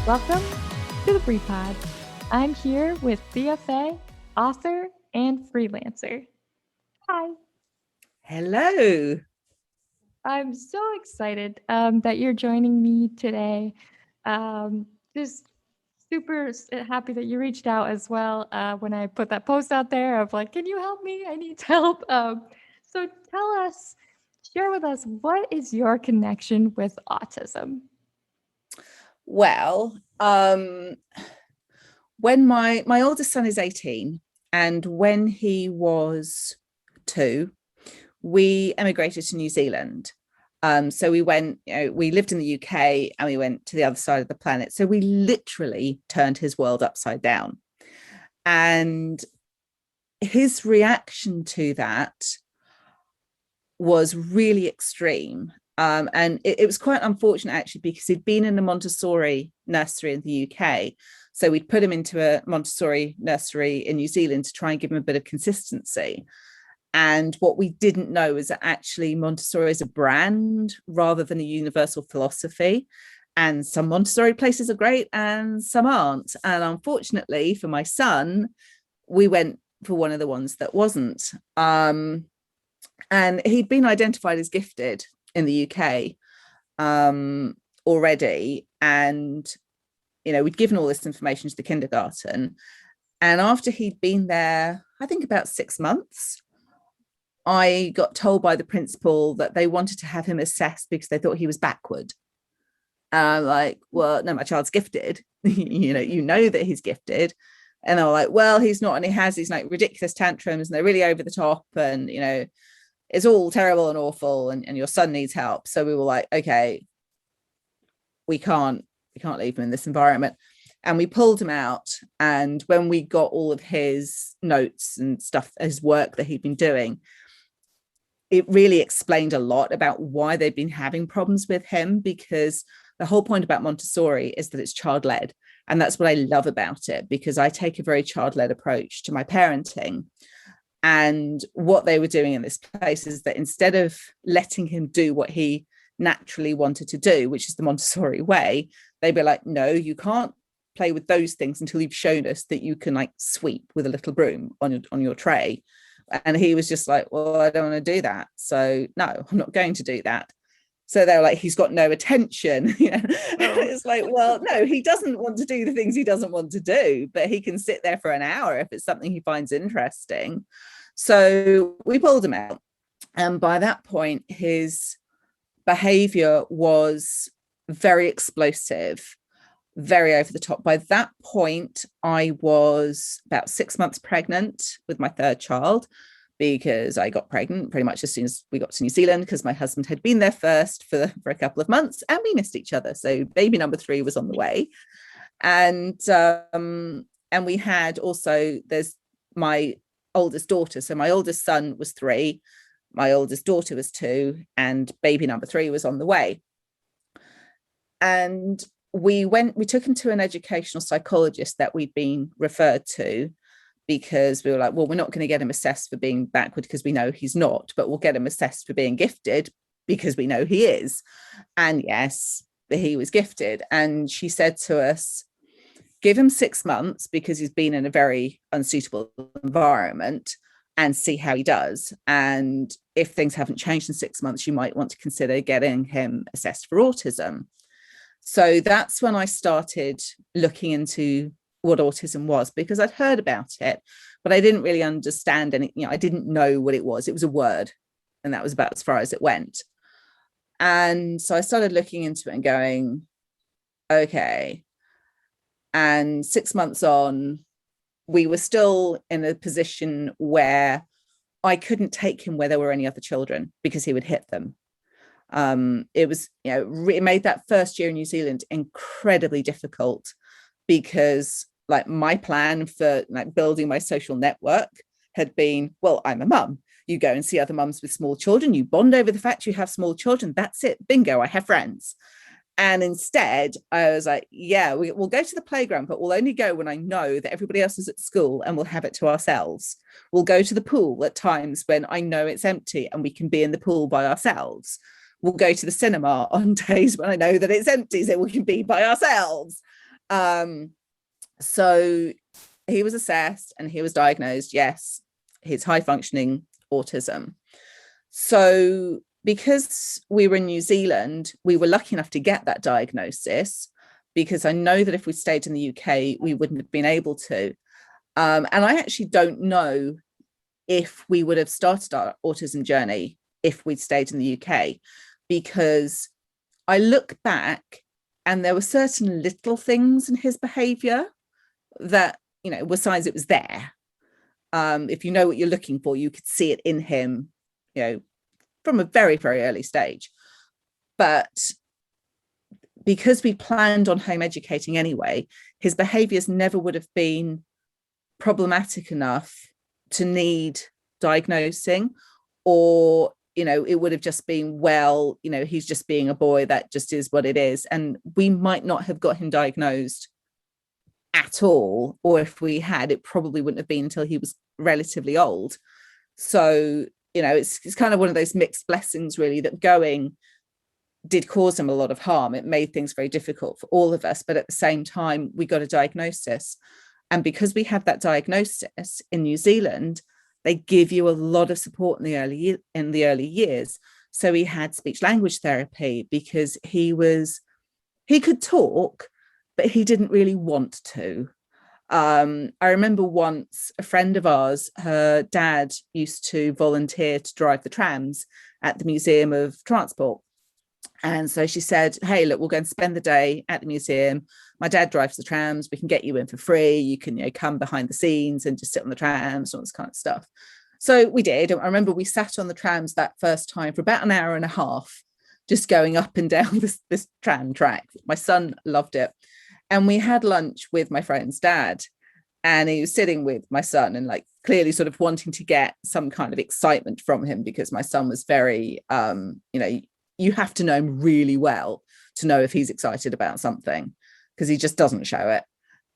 Welcome to the Free Pod. I'm here with Thea, Faye, author and freelancer. Hi. Hello. I'm so excited that you're joining me today. Just super happy that you reached out as well when I put that post out there of like, can you help me? I need help. So tell us, share with us, what is your connection with autism? Well, when my oldest son is 18, and when he was 2, we emigrated to New Zealand. So we went, we lived in the UK and we went to the other side of the planet. So we literally turned his world upside down. And his reaction to that was really extreme. And it was quite unfortunate, actually, because he'd been in a Montessori nursery in the UK. So we'd put him into a Montessori nursery in New Zealand to try and give him a bit of consistency. And what we didn't know is that actually Montessori is a brand rather than a universal philosophy. And some Montessori places are great and some aren't. And unfortunately for my son, we went for one of the ones that wasn't. And he'd been identified as gifted in the UK already. And, we'd given all this information to the kindergarten. And after he'd been there, I think about 6 months, I got told by the principal that they wanted to have him assessed because they thought he was backward. Like, well, no, my child's gifted. you know that he's gifted. And they were like, well, he's not, and he has these like ridiculous tantrums and they're really over the top, and it's all terrible and awful, and your son needs help. So we were like, okay, we can't leave him in this environment. And we pulled him out. And when we got all of his notes and stuff, his work that he'd been doing, it really explained a lot about why they've been having problems with him, because the whole point about Montessori is that it's child-led. And that's what I love about it, because I take a very child-led approach to my parenting. And what they were doing in this place is that instead of letting him do what he naturally wanted to do, which is the Montessori way, they'd be like, no, you can't play with those things until you've shown us that you can like sweep with a little broom on your tray. And he was just like, well, I don't want to do that. So no, I'm not going to do that. So they were like, he's got no attention. It's like, well, no, he doesn't want to do the things he doesn't want to do, but he can sit there for an hour if it's something he finds interesting. So we pulled him out. And by that point, his behavior was very explosive, very over the top. By that point, I was about 6 months pregnant with my third child, because I got pregnant pretty much as soon as we got to New Zealand, because my husband had been there first for a couple of months and we missed each other. So baby number 3 was on the way. And we had also, there's my oldest daughter. So my oldest son was 3, my oldest daughter was 2, and baby number 3 was on the way. And we took him to an educational psychologist that we'd been referred to, because we were like, well, we're not going to get him assessed for being backward because we know he's not, but we'll get him assessed for being gifted because we know he is. And yes, he was gifted. And she said to us, give him 6 months because he's been in a very unsuitable environment, and see how he does. And if things haven't changed in 6 months, you might want to consider getting him assessed for autism. So that's when I started looking into what autism was, because I'd heard about it, but I didn't really understand any, I didn't know what it was. It was a word, and that was about as far as it went. And so I started looking into it and going, okay. And 6 months on, we were still in a position where I couldn't take him where there were any other children because he would hit them. It was, it made that first year in New Zealand incredibly difficult, because like my plan for like building my social network had been, well, I'm a mum. You go and see other mums with small children. You bond over the fact you have small children. That's it. Bingo. I have friends. And instead, I was like, yeah, we'll go to the playground, but we'll only go when I know that everybody else is at school and we'll have it to ourselves. We'll go to the pool at times when I know it's empty and we can be in the pool by ourselves. We'll go to the cinema on days when I know that it's empty, so we can be by ourselves. So he was assessed and he was diagnosed, yes, his high functioning autism. So because we were in New Zealand, we were lucky enough to get that diagnosis, because I know that if we stayed in the UK, we wouldn't have been able to. And I actually don't know if we would have started our autism journey if we'd stayed in the UK, because I look back and there were certain little things in his behavior that, you know, were signs it was there. If you know what you're looking for, you could see it in him, you know, from a very, very early stage. But because we planned on home educating anyway, his behaviors never would have been problematic enough to need diagnosing, or, you know, it would have just been, well, you know, he's just being a boy, that just is what it is. And we might not have got him diagnosed at all, or if we had, it probably wouldn't have been until he was relatively old. So, you know, it's kind of one of those mixed blessings, really, that going did cause him a lot of harm. It made things very difficult for all of us, but at the same time, we got a diagnosis. And because we had that diagnosis in New Zealand, they give you a lot of support in the early years. So he had speech language therapy because he could talk, but he didn't really want to. I remember once a friend of ours, her dad used to volunteer to drive the trams at the Museum of Transport. And so she said, hey, look, we'll go and spend the day at the museum. My dad drives the trams. We can get you in for free. You can, you know, come behind the scenes and just sit on the trams and all this kind of stuff. So we did. I remember we sat on the trams that first time for about an hour and a half, just going up and down this tram track. My son loved it. And we had lunch with my friend's dad. And he was sitting with my son and like clearly sort of wanting to get some kind of excitement from him, because my son was very, you know, you have to know him really well to know if he's excited about something, because he just doesn't show it.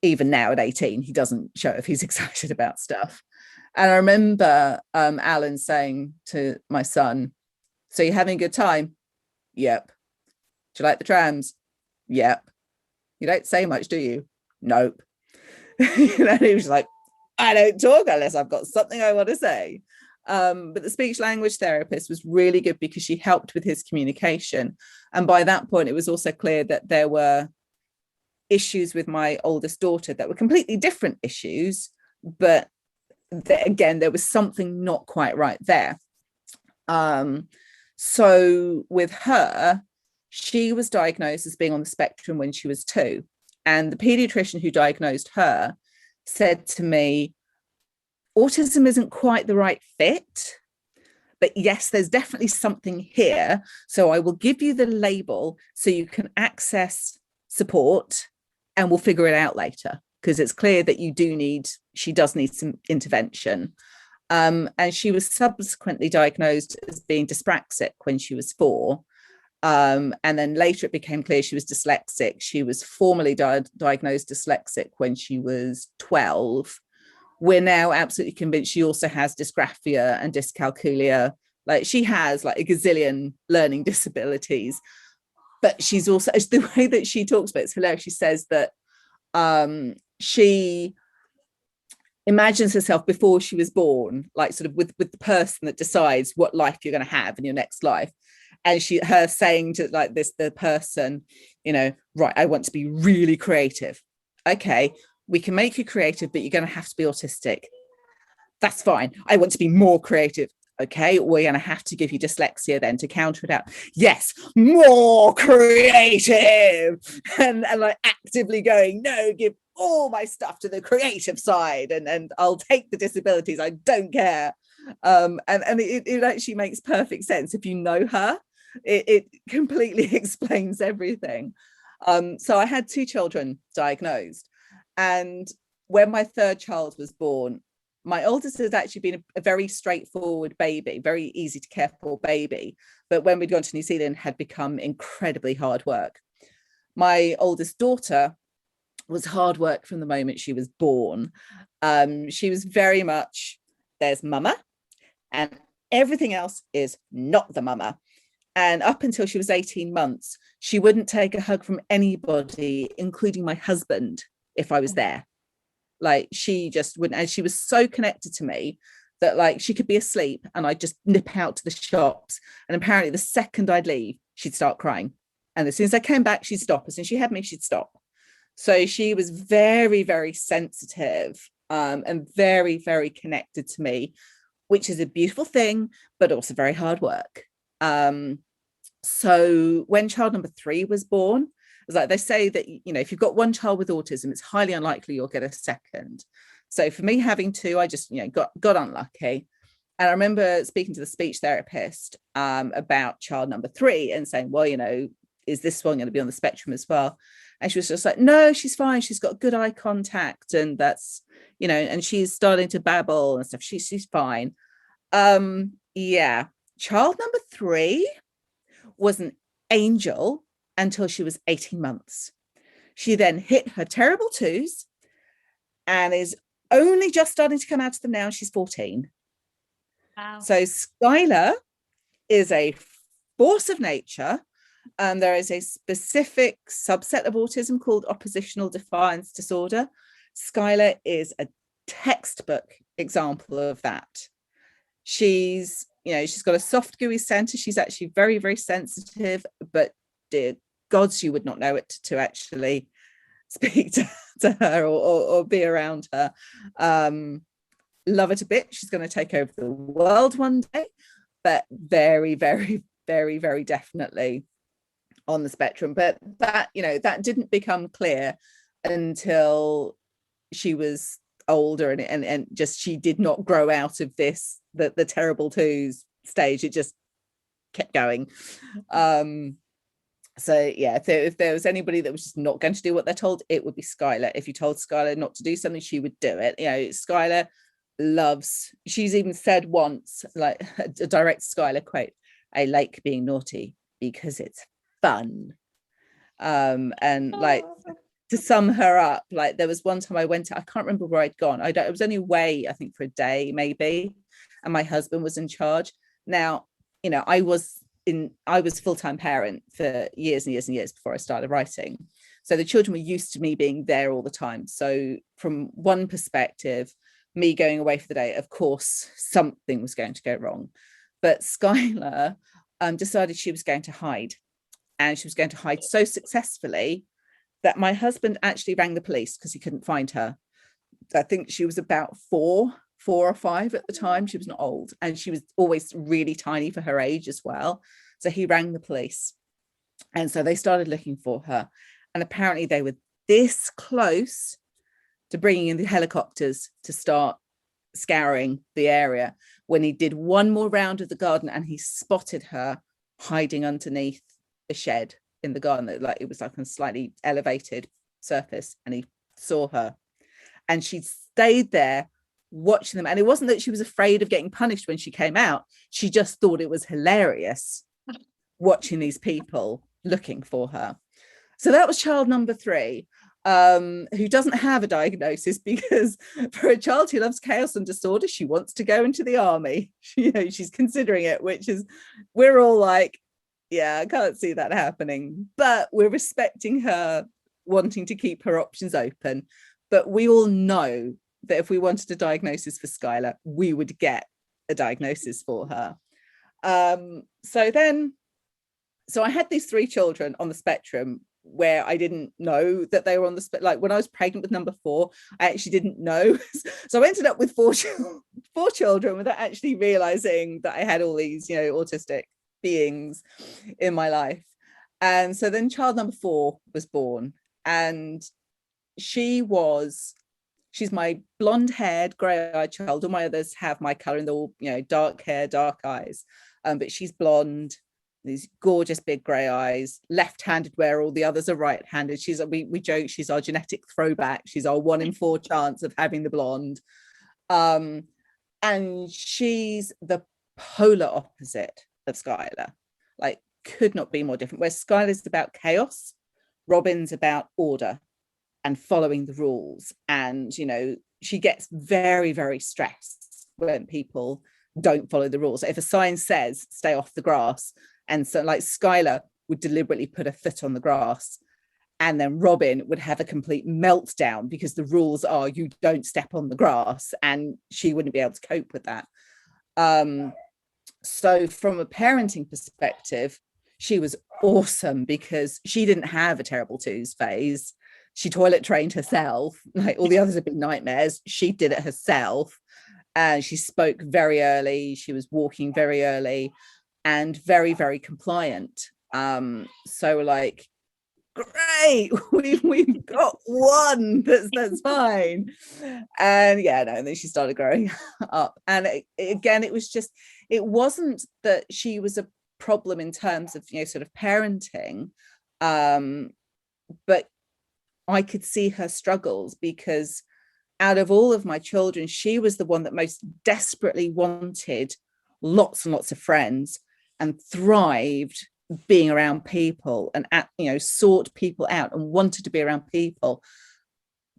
Even now at 18, he doesn't show if he's excited about stuff. And I remember Alan saying to my son, so you're having a good time? Yep. Do you like the trams? Yep. You don't say much, do you? Nope. You know, he was like, I don't talk unless I've got something I want to say. But the speech language therapist was really good because she helped with his communication. And by that point, it was also clear that there were issues with my oldest daughter that were completely different issues, but again, there was something not quite right there. So with her, she was diagnosed as being on the spectrum when she was 2. And the pediatrician who diagnosed her said to me, autism isn't quite the right fit, but yes, there's definitely something here. So I will give you the label so you can access support and we'll figure it out later, because it's clear that she does need some intervention. And she was subsequently diagnosed as being dyspraxic when she was 4. And then later it became clear she was dyslexic. She was formally diagnosed dyslexic when she was 12. We're now absolutely convinced she also has dysgraphia and dyscalculia. Like, she has like a gazillion learning disabilities, but she's also, it's the way that she talks about it, it's hilarious. She says that she imagines herself before she was born, like sort of with the person that decides what life you're going to have in your next life. And her saying to like the person, you know, right, I want to be really creative. Okay, we can make you creative, but you're going to have to be autistic. That's fine. I want to be more creative. Okay, we're going to have to give you dyslexia then to counter it out. Yes, more creative. And like actively going, no, give all my stuff to the creative side, and I'll take the disabilities. I don't care. And it actually makes perfect sense if you know her. It completely explains everything. So I had 2 children diagnosed. And when my 3rd child was born, my oldest had actually been a very straightforward baby, very easy to care for baby. But when we'd gone to New Zealand, had become incredibly hard work. My oldest daughter was hard work from the moment she was born. She was very much, there's mama, and everything else is not the mama. And up until she was 18 months, she wouldn't take a hug from anybody, including my husband, if I was there. Like, she just wouldn't. And she was so connected to me that, like, she could be asleep and I'd just nip out to the shops. And apparently the second I'd leave, she'd start crying. And as soon as I came back, she'd stop. As soon as she had me, she'd stop. So she was very, very sensitive, and very, very connected to me, which is a beautiful thing, but also very hard work. So when child number 3 was born, it was like, they say that, you know, if you've got one child with autism, it's highly unlikely you'll get a second. So for me having 2, I just, you know, got unlucky. And I remember speaking to the speech therapist about child number 3 and saying, well, you know, is this one going to be on the spectrum as well? And she was just like, no, she's fine. She's got good eye contact. And that's, you know, and she's starting to babble and stuff. She's fine. Yeah. Child number 3 was an angel until she was 18 months. She then hit her terrible 2s and is only just starting to come out of them now. She's 14. Wow. So Skylar is a force of nature. There is a specific subset of autism called oppositional defiance disorder. Skylar is a textbook example of that. She's, you know, she's got a soft, gooey center. She's actually very, very sensitive, but dear gods, you would not know it to actually speak to her or be around her. Love her to bits. She's going to take over the world one day, but very, very, very, very definitely on the spectrum. But that, you know, that didn't become clear until she was older, and just, she did not grow out of this, the terrible 2s stage. It just kept going. So yeah, if there was anybody that was just not going to do what they're told, it would be Skylar. If you told Skylar not to do something, she would do it. You know, Skylar loves, she's even said once, like, a direct Skylar quote, I like being naughty because it's fun. And like, to sum her up, like, there was one time I went to, I can't remember where I'd gone. I was only away, I think, for a day maybe, and my husband was in charge. Now, you know, I was full-time parent for years and years and years before I started writing. So the children were used to me being there all the time. So from one perspective, me going away for the day, of course, something was going to go wrong. But Skylar decided she was going to hide. And she was going to hide so successfully that my husband actually rang the police because he couldn't find her. I think she was about 4 or 5 at the time. She was not old, and she was always really tiny for her age as well. So he rang the police, and so they started looking for her. And apparently they were this close to bringing in the helicopters to start scouring the area when he did one more round of the garden, and he spotted her hiding underneath a shed in the garden. That, like, it was like a slightly elevated surface, and he saw her, and she stayed there watching them. And it wasn't that she was afraid of getting punished when she came out. She just thought it was hilarious watching these people looking for her. So that was child number 3, who doesn't have a diagnosis, because for a child who loves chaos and disorder, she wants to go into the army. You know, she's considering it, which is, we're all like, yeah, I can't see that happening. But we're respecting her wanting to keep her options open. But we all know that if we wanted a diagnosis for Skylar, we would get a diagnosis for her. So I had these 3 children on the spectrum where I didn't know that they were on the spectrum. Like, when I was pregnant with number 4, I actually didn't know. So I ended up with 4 children without actually realizing that I had all these, you know, autistic beings in my life. And so then child number 4 was born, and she's my blonde-haired, grey-eyed child. All my others have my color, and they're all, you know, dark hair, dark eyes. But she's blonde, these gorgeous big grey eyes, left-handed where all the others are right-handed. We joke she's our genetic throwback. She's our 1 in 4 chance of having the blonde. And she's the polar opposite of Skylar. Like, could not be more different. Where Skylar's about chaos, Robin's about order and following the rules. And, you know, she gets very, very stressed when people don't follow the rules. If a sign says stay off the grass And so like Skylar would deliberately put her foot on the grass, and then Robin would have a complete meltdown because the rules are you don't step on the grass, and she wouldn't be able to cope with that. So from a parenting perspective, she was awesome because she didn't have a terrible twos phase. She toilet trained herself. Like all the others have been nightmares. She did it herself. And she spoke very early. She was walking very early and very, very compliant. So like, great, we've got one that's fine. And yeah, no, and then she started growing up. And again, it was just, it wasn't that she was a problem in terms of, you know, sort of parenting, but I could see her struggles because out of all of my children, she was the one that most desperately wanted lots and lots of friends and thrived being around people and, you know, sought people out and wanted to be around people,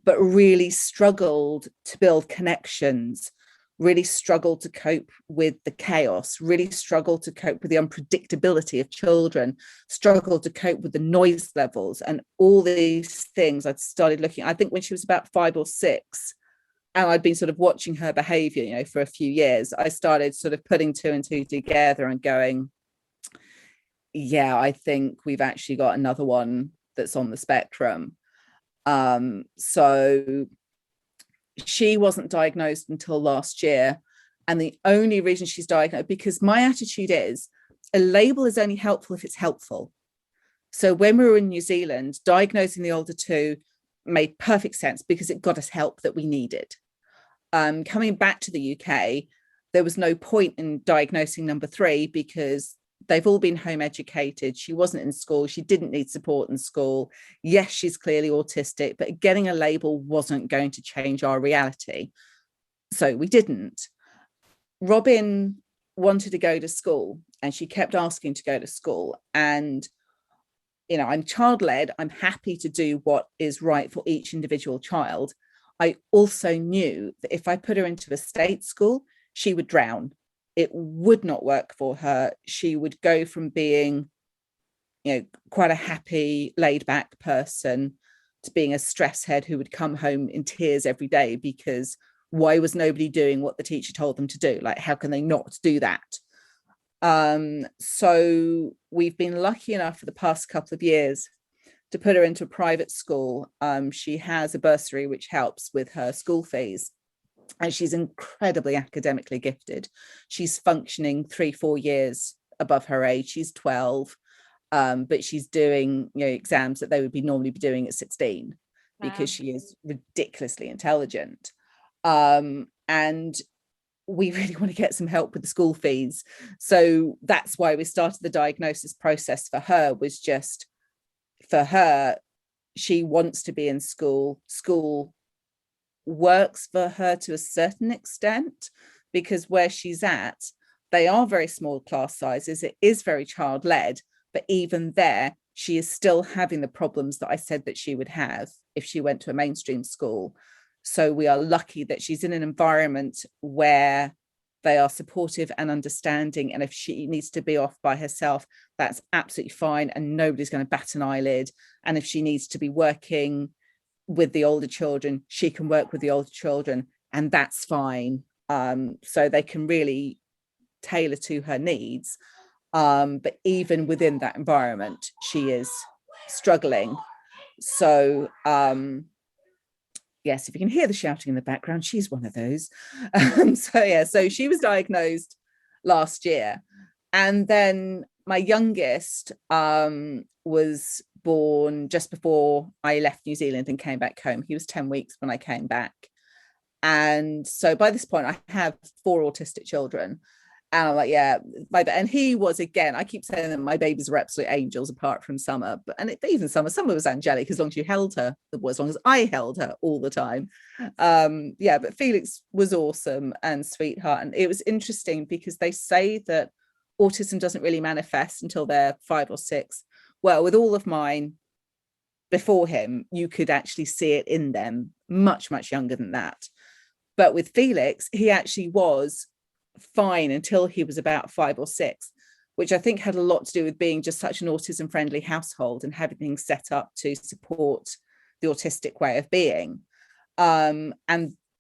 but really struggled to build connections, really struggled to cope with the chaos, really struggled to cope with the unpredictability of children, struggled to cope with the noise levels and all these things. I'd started looking, I think when she was about 5 or 6, and I'd been sort of watching her behavior, you know, for a few years, I started sort of putting 2 and 2 together and going, yeah, I think we've actually got another one that's on the spectrum. So she wasn't diagnosed until last year. And the only reason she's diagnosed, because my attitude is a label is only helpful if it's helpful. So when we were in New Zealand, diagnosing the older 2 made perfect sense because it got us help that we needed. Coming back to the UK, there was no point in diagnosing number 3 because they've all been home educated. She wasn't in school. She didn't need support in school. Yes, she's clearly autistic, but getting a label wasn't going to change our reality. So we didn't. Robin wanted to go to school and she kept asking to go to school. And, you know, I'm child-led. I'm happy to do what is right for each individual child. I also knew that if I put her into a state school, she would drown. It would not work for her. She would go from being, you know, quite a happy, laid back person to being a stress head who would come home in tears every day because why was nobody doing what the teacher told them to do? Like, how can they not do that? So we've been lucky enough for the past couple of years to put her into a private school. She has a bursary which helps with her school fees. And she's incredibly academically gifted. She's functioning 3-4 years above her age. She's 12, but she's doing, you know, exams that they would be normally be doing at 16 because she is ridiculously intelligent. And we really want to get some help with the school fees. So that's why we started the diagnosis process for her, was just for her, she wants to be in school. School works for her to a certain extent because where she's at, they are very small class sizes. It is very child-led, but even there, she is still having the problems that I said that she would have if she went to a mainstream school. So we are lucky that she's in an environment where they are supportive and understanding. And if she needs to be off by herself, that's absolutely fine. And nobody's going to bat an eyelid. And if she needs to be working with the older children, she can work with the older children, and that's fine. So they can really tailor to her needs. But even within that environment, she is struggling. So yes, if you can hear the shouting in the background, she's one of those. So she was diagnosed last year. And then my youngest was born just before I left New Zealand and came back home. He was 10 weeks when I came back. And so by this point, I have 4 autistic children. And I'm like, yeah, and he was, again, I keep saying that my babies were absolute angels apart from Summer, but even Summer was angelic as long as you held her, as long as I held her all the time. Yeah, but Felix was awesome and sweetheart. And it was interesting because they say that autism doesn't really manifest until they're 5 or 6. Well, with all of mine before him, you could actually see it in them much, much younger than that. But with Felix, he actually was fine until he was about 5 or 6. which I think had a lot to do with being just such an autism friendly household and having things set up to support the autistic way of being. And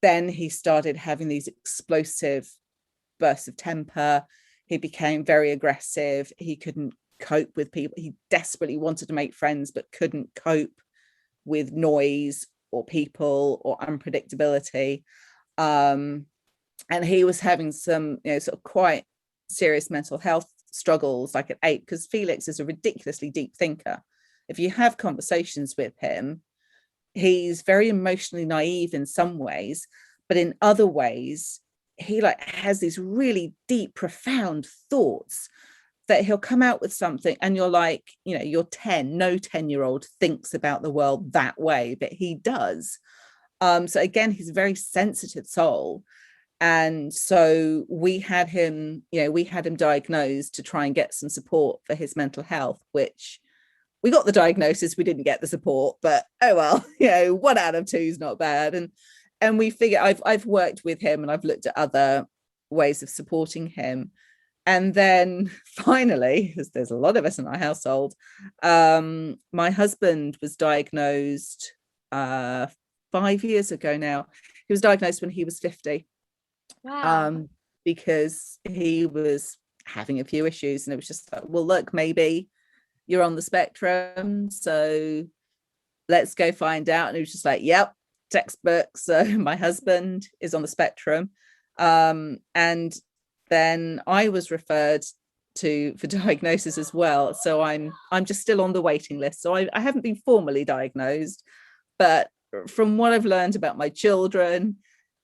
then he started having these explosive bursts of temper. He became very aggressive. He couldn't cope with people. He desperately wanted to make friends, but couldn't cope with noise or people or unpredictability. And he was having some, sort of quite serious mental health struggles, like at 8, because Felix is a ridiculously deep thinker. If you have conversations with him, he's very emotionally naive in some ways, but in other ways, he like has these really deep, profound thoughts that he'll come out with something and you're like, you're 10, no 10-year-old thinks about the world that way, but he does. So again, he's a very sensitive soul. And so we had him diagnosed to try and get some support for his mental health, which we got the diagnosis, we didn't get the support, but oh well, 1 out of 2 is not bad. And we figure I've worked with him and I've looked at other ways of supporting him. And then finally, because there's a lot of us in our household, my husband was diagnosed 5 years ago now. He was diagnosed when he was 50. Wow. Because he was having a few issues, and it was just like, well, look, maybe you're on the spectrum, so let's go find out. And it was just like, yep, textbook. So my husband is on the spectrum. And then I was referred for diagnosis as well. So I'm just still on the waiting list. So I haven't been formally diagnosed, but from what I've learned about my children,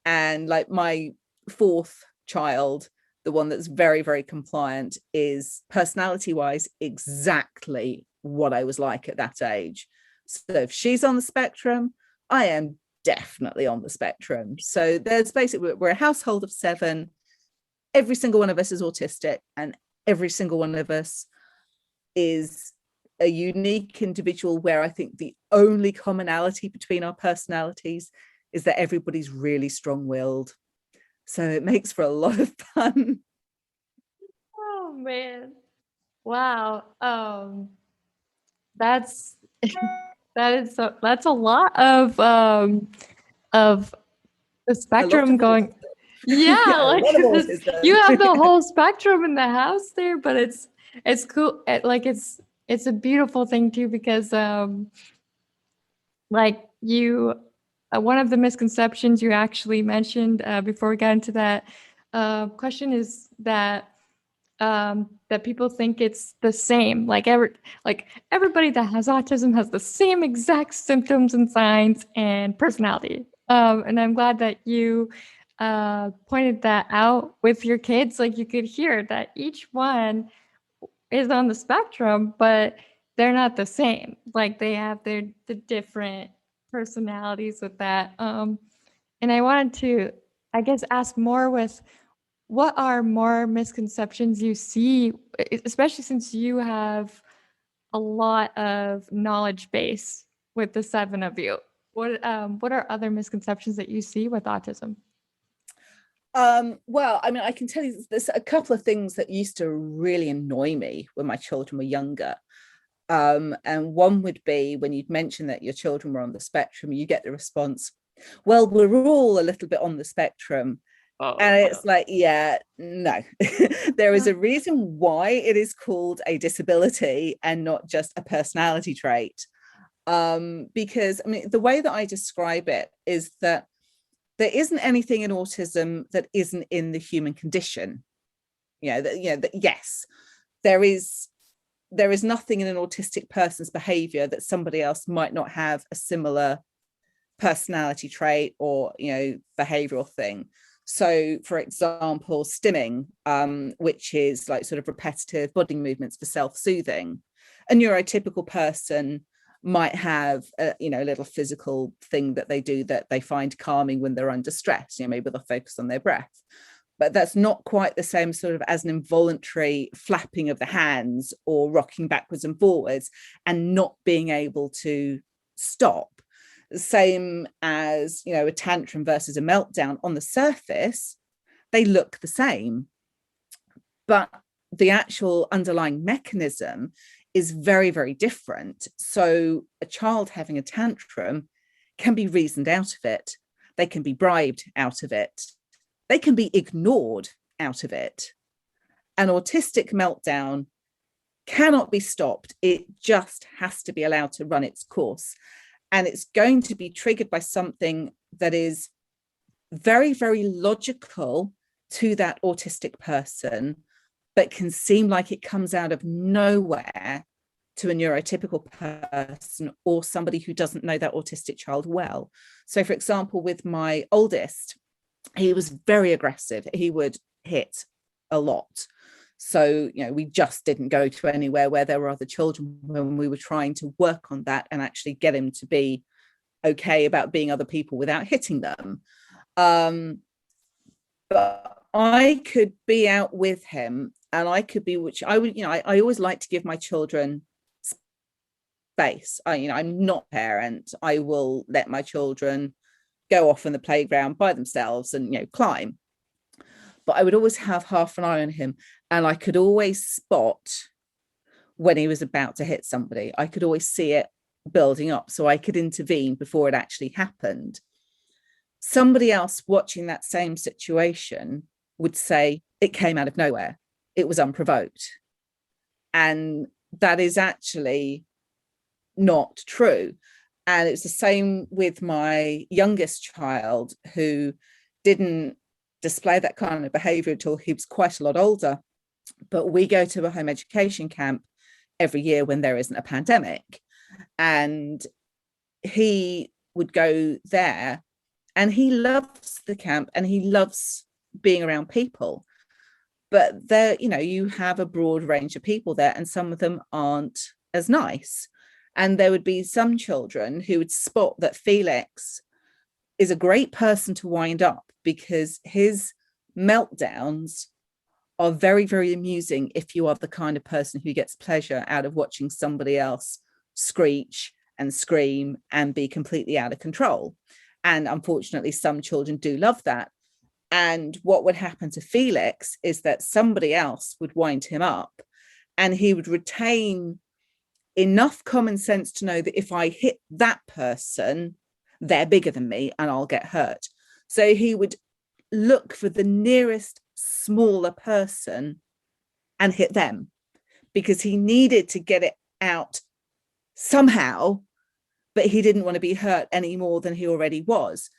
and like my 4th child, the one that's very, very compliant, is personality wise exactly what I was like at that age. So if she's on the spectrum, I am definitely on the spectrum. So there's basically, we're a household of 7. Every single one of us is autistic, and every single one of us is a unique individual, where I think the only commonality between our personalities is that everybody's really strong-willed. So it makes for a lot of fun. Oh man. Wow. That's that's a lot of the spectrum going. Yeah, Yeah, like a lot of autism. you have the whole spectrum in the house there, but it's cool. It's a beautiful thing too, because like you, one of the misconceptions you actually mentioned before we got into that question is that that people think it's the same. Like everybody that has autism has the same exact symptoms and signs and personality. And I'm glad that you pointed that out with your kids. Like you could hear that each one is on the spectrum, but they're not the same. Like they have the different personalities with that. And I wanted to, I guess, ask more with what are more misconceptions you see, especially since you have a lot of knowledge base with the 7 of you. What are other misconceptions that you see with autism? Well, I mean, I can tell you there's a couple of things that used to really annoy me when my children were younger. And one would be when you'd mention that your children were on the spectrum, you get the response, well, we're all a little bit on the spectrum. Oh, and it's like, yeah, no. There is a reason why it is called a disability and not just a personality trait. Because I mean, the way that I describe it is that there isn't anything in autism that isn't in the human condition. Yes, there is nothing in an autistic person's behavior that somebody else might not have a similar personality trait or behavioral thing. So for example, stimming, which is like sort of repetitive body movements for self-soothing, a neurotypical person might have a little physical thing that they do that they find calming when they're under stress. Maybe they'll focus on their breath, but that's not quite the same sort of as an involuntary flapping of the hands or rocking backwards and forwards and not being able to stop. Same as a tantrum versus a meltdown. On the surface they look the same, but the actual underlying mechanism is very, very different. So a child having a tantrum can be reasoned out of it. They can be bribed out of it. They can be ignored out of it. An autistic meltdown cannot be stopped. It just has to be allowed to run its course. And it's going to be triggered by something that is very, very logical to that autistic person, but can seem like it comes out of nowhere to a neurotypical person or somebody who doesn't know that autistic child well. So, for example, with my oldest, he was very aggressive. He would hit a lot. So, we just didn't go to anywhere where there were other children when we were trying to work on that and actually get him to be okay about being other people without hitting them. But I could be out with him and I could be, which I would, I always like to give my children space. I'm not a parent. I will let my children go off in the playground by themselves and, climb. But I would always have half an eye on him. And I could always spot when he was about to hit somebody. I could always see it building up so I could intervene before it actually happened. Somebody else watching that same situation would say it came out of nowhere. It was unprovoked. And that is actually not true. And it's the same with my youngest child, who didn't display that kind of behavior until he was quite a lot older. But we go to a home education camp every year when there isn't a pandemic. And he would go there and he loves the camp and he loves being around people. But there, you have a broad range of people there, and some of them aren't as nice. And there would be some children who would spot that Felix is a great person to wind up because his meltdowns are very, very amusing if you are the kind of person who gets pleasure out of watching somebody else screech and scream and be completely out of control. And unfortunately, some children do love that. And what would happen to Felix is that somebody else would wind him up and he would retain enough common sense to know that if I hit that person, they're bigger than me and I'll get hurt. So he would look for the nearest smaller person and hit them because he needed to get it out somehow, but he didn't want to be hurt any more than he already was.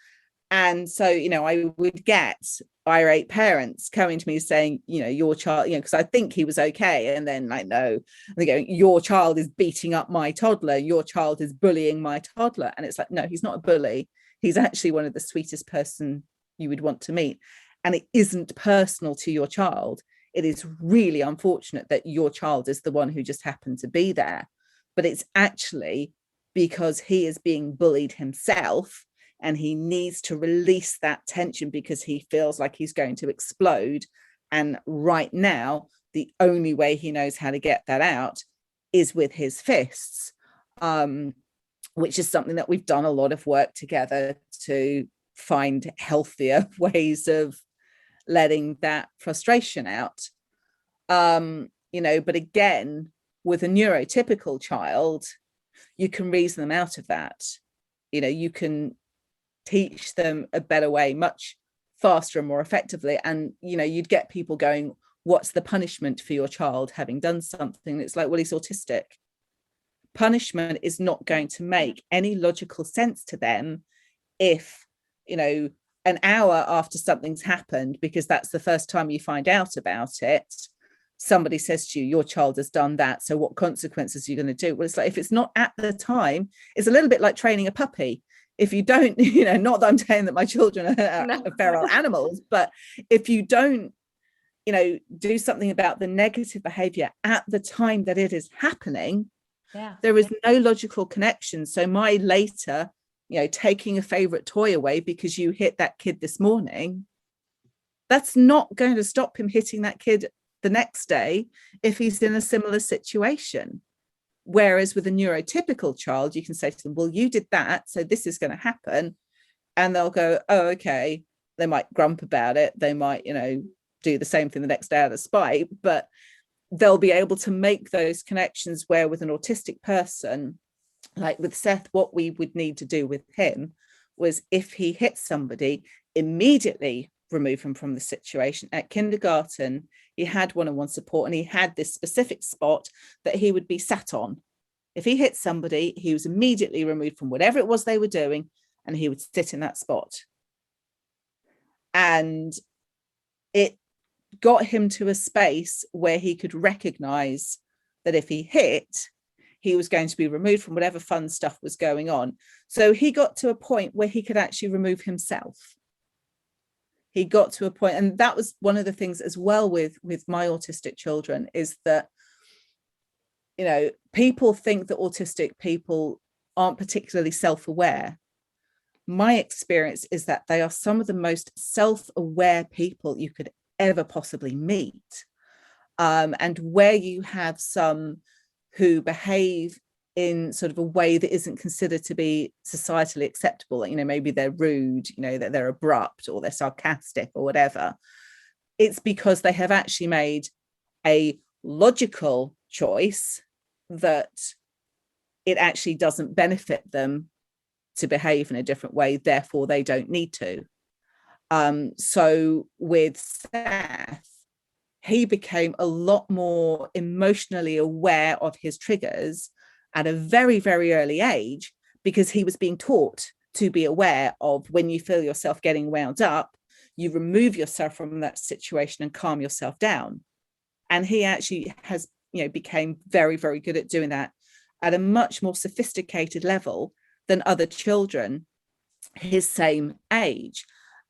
And so, I would get irate parents coming to me saying, your child, because I think he was okay. And then no, and they go, your child is beating up my toddler. Your child is bullying my toddler. And it's like, no, he's not a bully. He's actually one of the sweetest person you would want to meet. And it isn't personal to your child. It is really unfortunate that your child is the one who just happened to be there. But it's actually because he is being bullied himself. And he needs to release that tension because he feels like he's going to explode. And right now, the only way he knows how to get that out is with his fists, which is something that we've done a lot of work together to find healthier ways of letting that frustration out. But again, with a neurotypical child, you can reason them out of that. You can teach them a better way much faster and more effectively. And you'd get people going, what's the punishment for your child having done something? It's like, well, he's autistic. Punishment is not going to make any logical sense to them if an hour after something's happened, because that's the first time you find out about it, somebody says to you, your child has done that, so what consequences are you going to do? Well, it's like, if it's not at the time, it's a little bit like training a puppy. If you don't, not that I'm saying that my children are feral animals, but if you don't, do something about the negative behavior at the time that it is happening, there is no logical connection. So my later, taking a favorite toy away because you hit that kid this morning, that's not going to stop him hitting that kid the next day if he's in a similar situation. Whereas with a neurotypical child, you can say to them, well, you did that, so this is going to happen. And they'll go, oh, okay. They might grump about it. They might, do the same thing the next day out of spite. But they'll be able to make those connections, where with an autistic person, like with Seth, what we would need to do with him was, if he hit somebody, immediately remove him from the situation. At kindergarten, he had one-on-one support, and he had this specific spot that he would be sat on. If he hit somebody, he was immediately removed from whatever it was they were doing, and he would sit in that spot. And it got him to a space where he could recognize that if he hit, he was going to be removed from whatever fun stuff was going on. So he got to a point where he could actually remove himself. He got to a point, and that was one of the things as well with my autistic children, is that, you know, people think that autistic people aren't particularly self-aware. My experience is that they are some of the most self-aware people you could ever possibly meet. And where you have some who behave in sort of a way that isn't considered to be societally acceptable, you know, maybe they're rude, you know, that they're abrupt or they're sarcastic or whatever, it's because they have actually made a logical choice that it actually doesn't benefit them to behave in a different way, therefore they don't need to. So with Seth, he became a lot more emotionally aware of his triggers at a very, very early age, because he was being taught to be aware of when you feel yourself getting wound up, you remove yourself from that situation and calm yourself down. And he actually has, you know, became very, very good at doing that at a much more sophisticated level than other children his same age.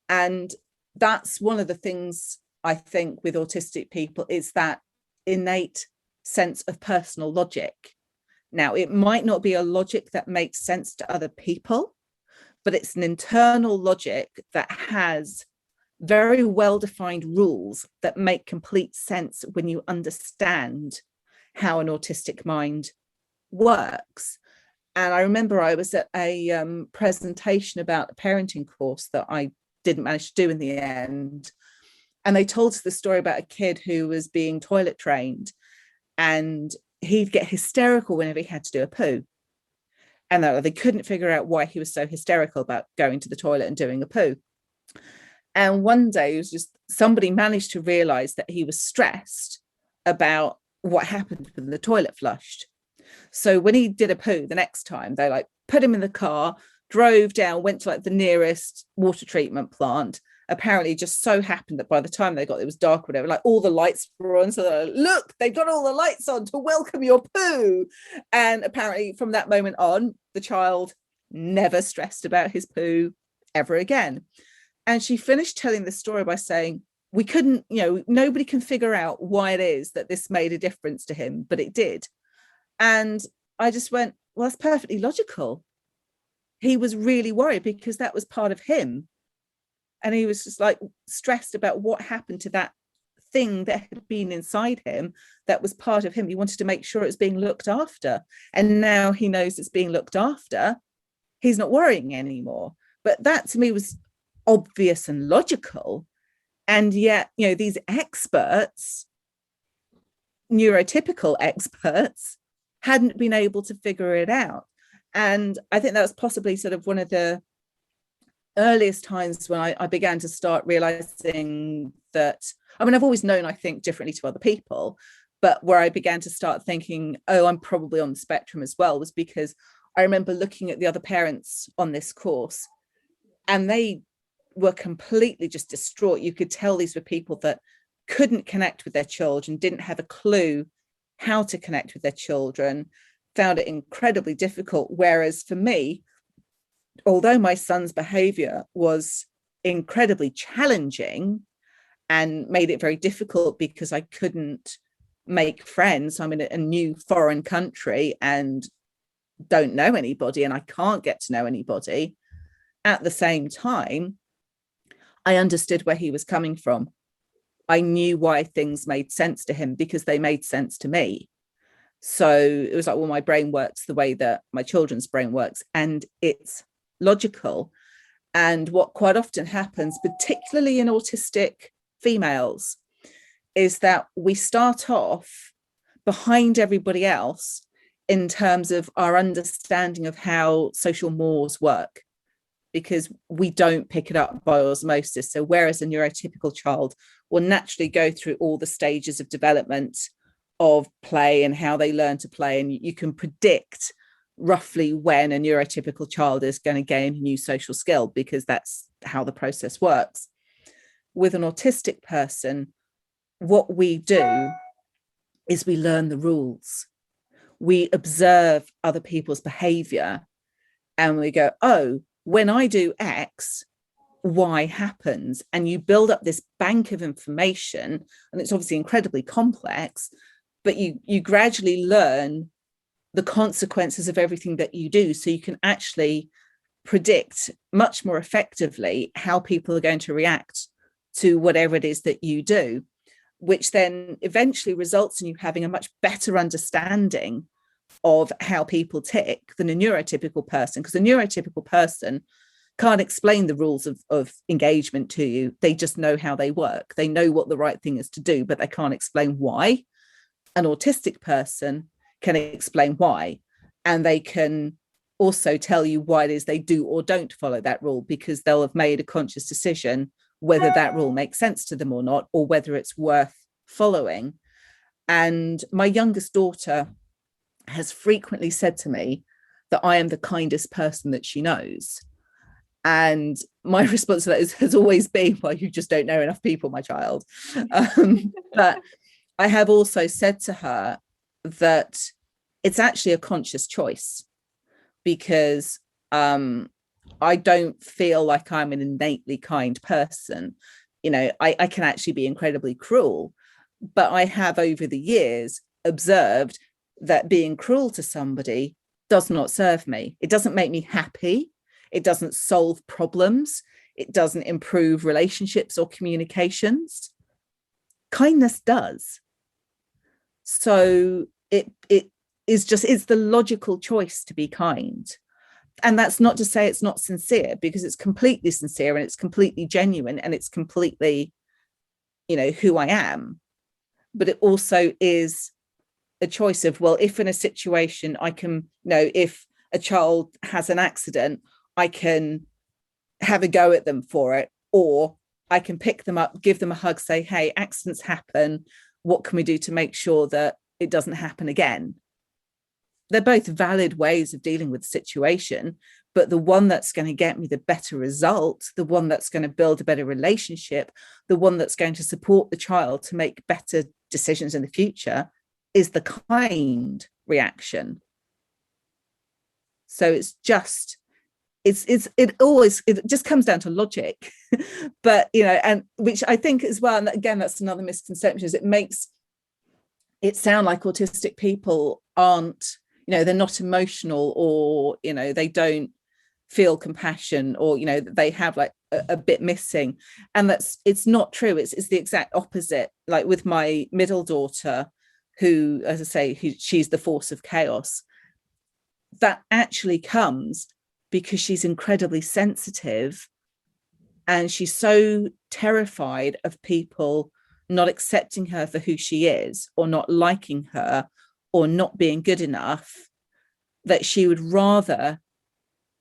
And that's one of the things I think with autistic people, is that innate sense of personal logic. Now, it might not be a logic that makes sense to other people, but it's an internal logic that has very well-defined rules that make complete sense when you understand how an autistic mind works. And I remember I was at a presentation about a parenting course that I didn't manage to do in the end. And they told us the story about a kid who was being toilet trained, and he'd get hysterical whenever he had to do a poo. And they couldn't figure out why he was so hysterical about going to the toilet and doing a poo. And one day it was just, somebody managed to realize that he was stressed about what happened when the toilet flushed. So when he did a poo the next time, they like put him in the car, drove down, went to like the nearest water treatment plant. Apparently just so happened that by the time they got, it was dark or whatever, like all the lights were on. So they're like, look, they've got all the lights on to welcome your poo. And apparently from that moment on, the child never stressed about his poo ever again. And she finished telling the story by saying, we couldn't, you know, nobody can figure out why it is that this made a difference to him, but it did. And I just went, well, that's perfectly logical. He was really worried because that was part of him. And he was just like stressed about what happened to that thing that had been inside him that was part of him. He wanted to make sure it was being looked after. And now he knows it's being looked after. He's not worrying anymore. But that to me was obvious and logical. And yet, you know, these experts, neurotypical experts, hadn't been able to figure it out. And I think that was possibly sort of one of the earliest times when I began to start realizing that, I mean, I've always known I think differently to other people, but where I began to start thinking, oh, I'm probably on the spectrum as well, was because I remember looking at the other parents on this course, and they were completely just distraught. You could tell these were people that couldn't connect with their children, didn't have a clue how to connect with their children, found it incredibly difficult. Whereas for me, although my son's behavior was incredibly challenging and made it very difficult because I couldn't make friends, I'm in a new foreign country and don't know anybody, and I can't get to know anybody. At the same time, I understood where he was coming from. I knew why things made sense to him because they made sense to me. So it was like, well, my brain works the way that my children's brain works, and it's logical. And what quite often happens, particularly in autistic females, is that we start off behind everybody else in terms of our understanding of how social mores work, because we don't pick it up by osmosis. So whereas a neurotypical child will naturally go through all the stages of development of play and how they learn to play, and you can predict roughly when a neurotypical child is going to gain a new social skill, because that's how the process works. With an autistic person, what we do is we learn the rules. We observe other people's behavior and we go, oh, when I do X, Y happens. And you build up this bank of information, and it's obviously incredibly complex, but you gradually learn the consequences of everything that you do. So you can actually predict much more effectively how people are going to react to whatever it is that you do, which then eventually results in you having a much better understanding of how people tick than a neurotypical person, because a neurotypical person can't explain the rules of engagement to you. They just know how they work. They know what the right thing is to do, but they can't explain why. An autistic person can explain why, and they can also tell you why it is they do or don't follow that rule, because they'll have made a conscious decision whether that rule makes sense to them or not, or whether it's worth following. And my youngest daughter has frequently said to me that I am the kindest person that she knows. And my response to that has always been, well, you just don't know enough people, my child. But I have also said to her that it's actually a conscious choice, because I don't feel like I'm an innately kind person. You know, I can actually be incredibly cruel, but I have over the years observed that being cruel to somebody does not serve me. It doesn't make me happy. It doesn't solve problems. It doesn't improve relationships or communications. Kindness does. So it is just, it's the logical choice to be kind. And that's not to say it's not sincere, because it's completely sincere and it's completely genuine and it's completely, you know, who I am. But it also is a choice of, well, if in a situation I can, you know, if a child has an accident, I can have a go at them for it, or I can pick them up, give them a hug, say, hey, accidents happen. What can we do to make sure that it doesn't happen again? They're both valid ways of dealing with the situation, but the one that's going to get me the better result, the one that's going to build a better relationship, the one that's going to support the child to make better decisions in the future, is the kind reaction. So it just comes down to logic. But, you know, and which I think as well, and again, that's another misconception, is it makes it sound like autistic people aren't, you know, they're not emotional, or, you know, they don't feel compassion, or, you know, they have like a bit missing. And it's not true. It's the exact opposite. Like with my middle daughter, who, as I say, she's the force of chaos, that actually comes because she's incredibly sensitive, and she's so terrified of people not accepting her for who she is, or not liking her, or not being good enough, that she would rather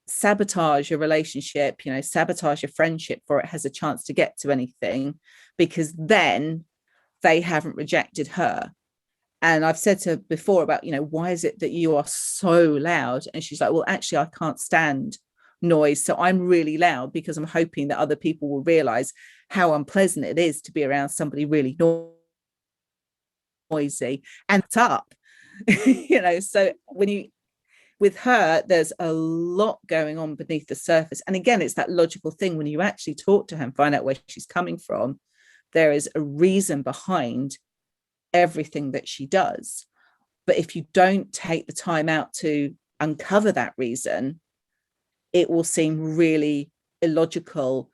sabotage a relationship, you know, sabotage a friendship before it has a chance to get to anything, because then they haven't rejected her. And I've said to her before about, you know, why is it that you are so loud? And she's like, well, actually, I can't stand noise. So I'm really loud because I'm hoping that other people will realize how unpleasant it is to be around somebody really noisy and up. You know, so with her, there's a lot going on beneath the surface. And again, it's that logical thing. When you actually talk to her and find out where she's coming from, there is a reason behind everything that she does. But if you don't take the time out to uncover that reason, it will seem really illogical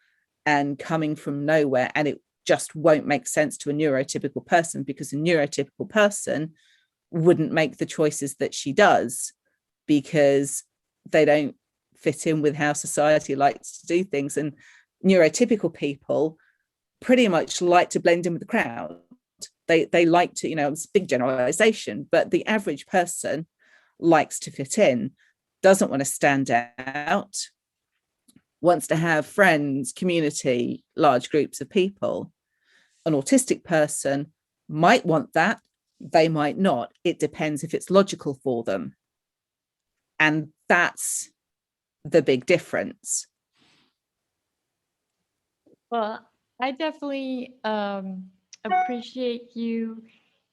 and coming from nowhere, and it just won't make sense to a neurotypical person, because a neurotypical person wouldn't make the choices that she does, because they don't fit in with how society likes to do things. And neurotypical people pretty much like to blend in with the crowd. They like to, it's a big generalization, but the average person likes to fit in, doesn't want to stand out, wants to have friends, community, large groups of people. An autistic person might want that, they might not. It depends if it's logical for them. And that's the big difference. Well, I definitely appreciate you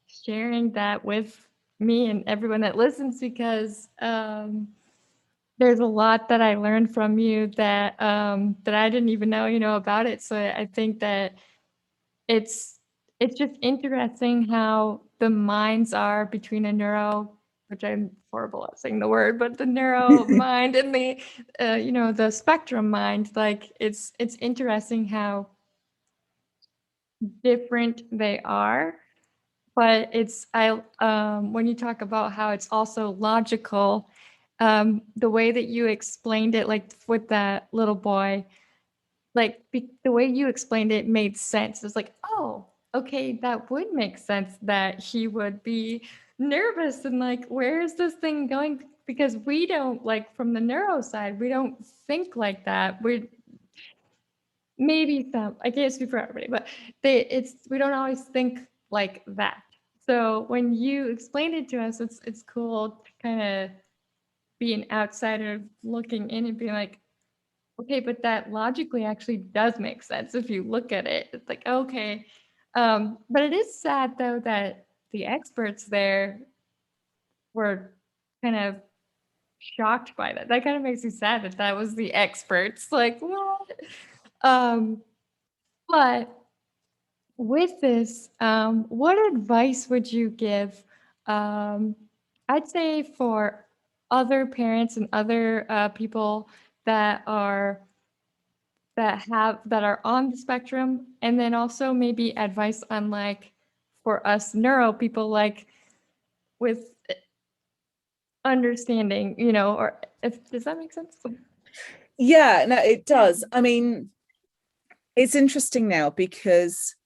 sharing that with me and everyone that listens, because there's a lot that I learned from you that that I didn't even know, about it. So I think that it's it's just interesting how the minds are between a neuro, which I'm horrible at saying the word, but the neuro mind and the the spectrum mind. Like it's interesting how different they are, but it's I when you talk about how it's also logical, the way that you explained it, like with that little boy, like the way you explained it made sense. It's like, oh, okay, that would make sense that he would be nervous and like, where is this thing going? Because we don't, like, from the neuro side, we don't think like that. We're maybe some, I can't speak for everybody, but we don't always think like that. So when you explain it to us, it's cool to kind of be an outsider looking in and being like, okay, but that logically actually does make sense if you look at it. It's like, okay. But it is sad though that the experts there were kind of shocked by that. That kind of makes me sad that that was the experts. Like, what? Um, but with this, what advice would you give? Um, I'd say for other parents and other people that are that are on the spectrum, and then also maybe advice on, like, for us neuro people, like with understanding, or if does that make sense? Yeah, no, it does. I mean, it's interesting now because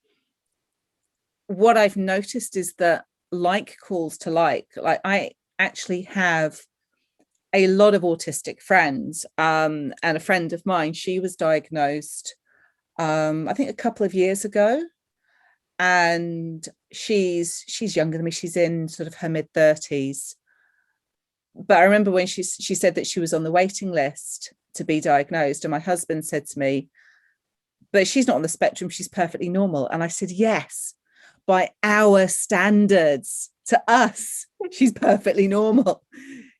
what I've noticed is that like calls to like I actually have a lot of autistic friends, and a friend of mine, she was diagnosed I think a couple of years ago, and she's younger than me. She's in sort of her mid-30s, but I remember when she said that she was on the waiting list to be diagnosed, and my husband said to me, but she's not on the spectrum, she's perfectly normal. And I said, yes, by our standards, to us, she's perfectly normal.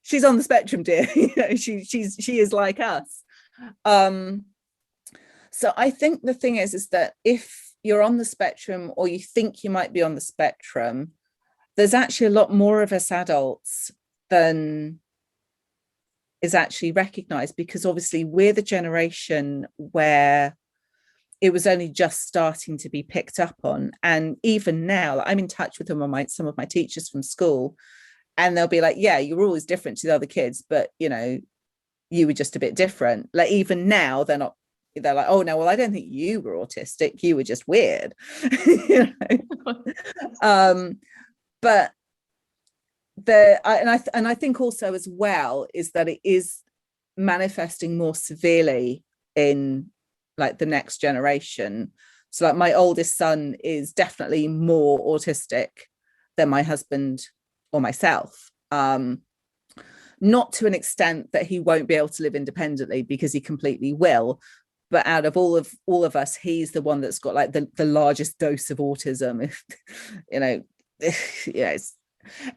She's on the spectrum, dear. She is like us. So I think the thing is that if you're on the spectrum, or you think you might be on the spectrum, there's actually a lot more of us adults than is actually recognized, because obviously we're the generation where it was only just starting to be picked up on. And even now, I'm in touch with some of my teachers from school, and they'll be like, yeah, you're always different to the other kids, but you were just a bit different. Like, even now they're like, oh no, well, I don't think you were autistic, you were just weird. But I think also as well is that it is manifesting more severely in like the next generation. So like my oldest son is definitely more autistic than my husband or myself. Not to an extent that he won't be able to live independently, because he completely will, but out of all of us, he's the one that's got like the largest dose of autism. If yeah,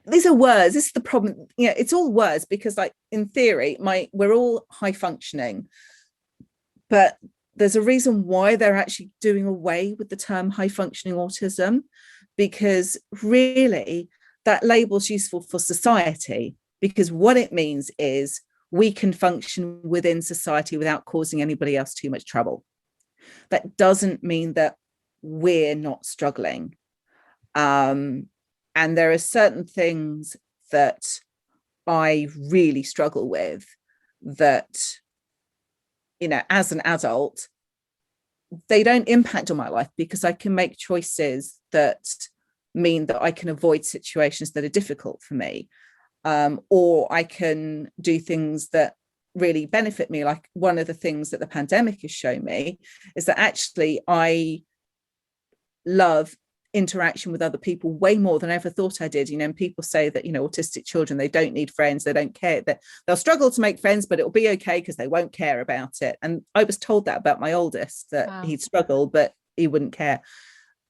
these are words. This is the problem. It's all words, because like in theory, we're all high functioning, but there's a reason why they're actually doing away with the term high functioning autism, because really that label's useful for society, because what it means is we can function within society without causing anybody else too much trouble. That doesn't mean that we're not struggling. And there are certain things that I really struggle with that, as an adult, they don't impact on my life, because I can make choices that mean that I can avoid situations that are difficult for me, or I can do things that really benefit me. Like one of the things that the pandemic has shown me is that actually I love interaction with other people way more than I ever thought I did. And people say that, autistic children, they don't need friends, they don't care, that they'll struggle to make friends, but it'll be okay because they won't care about it. And I was told that about my oldest, that he'd struggle, but he wouldn't care.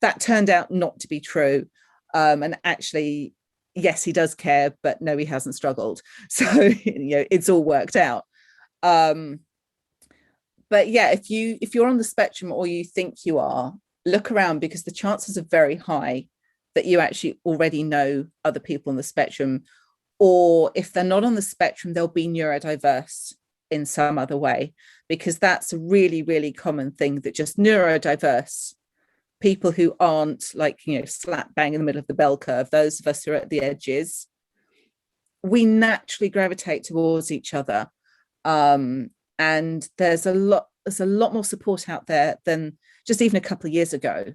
That turned out not to be true. And actually, yes, he does care, but no, he hasn't struggled. So, it's all worked out. But yeah, if you're on the spectrum, or you think you are, look around, because the chances are very high that you actually already know other people on the spectrum, or if they're not on the spectrum, they'll be neurodiverse in some other way, because that's a really, really common thing, that just neurodiverse people who aren't slap bang in the middle of the bell curve, those of us who are at the edges, we naturally gravitate towards each other. And there's a lot more support out there than just even a couple of years ago,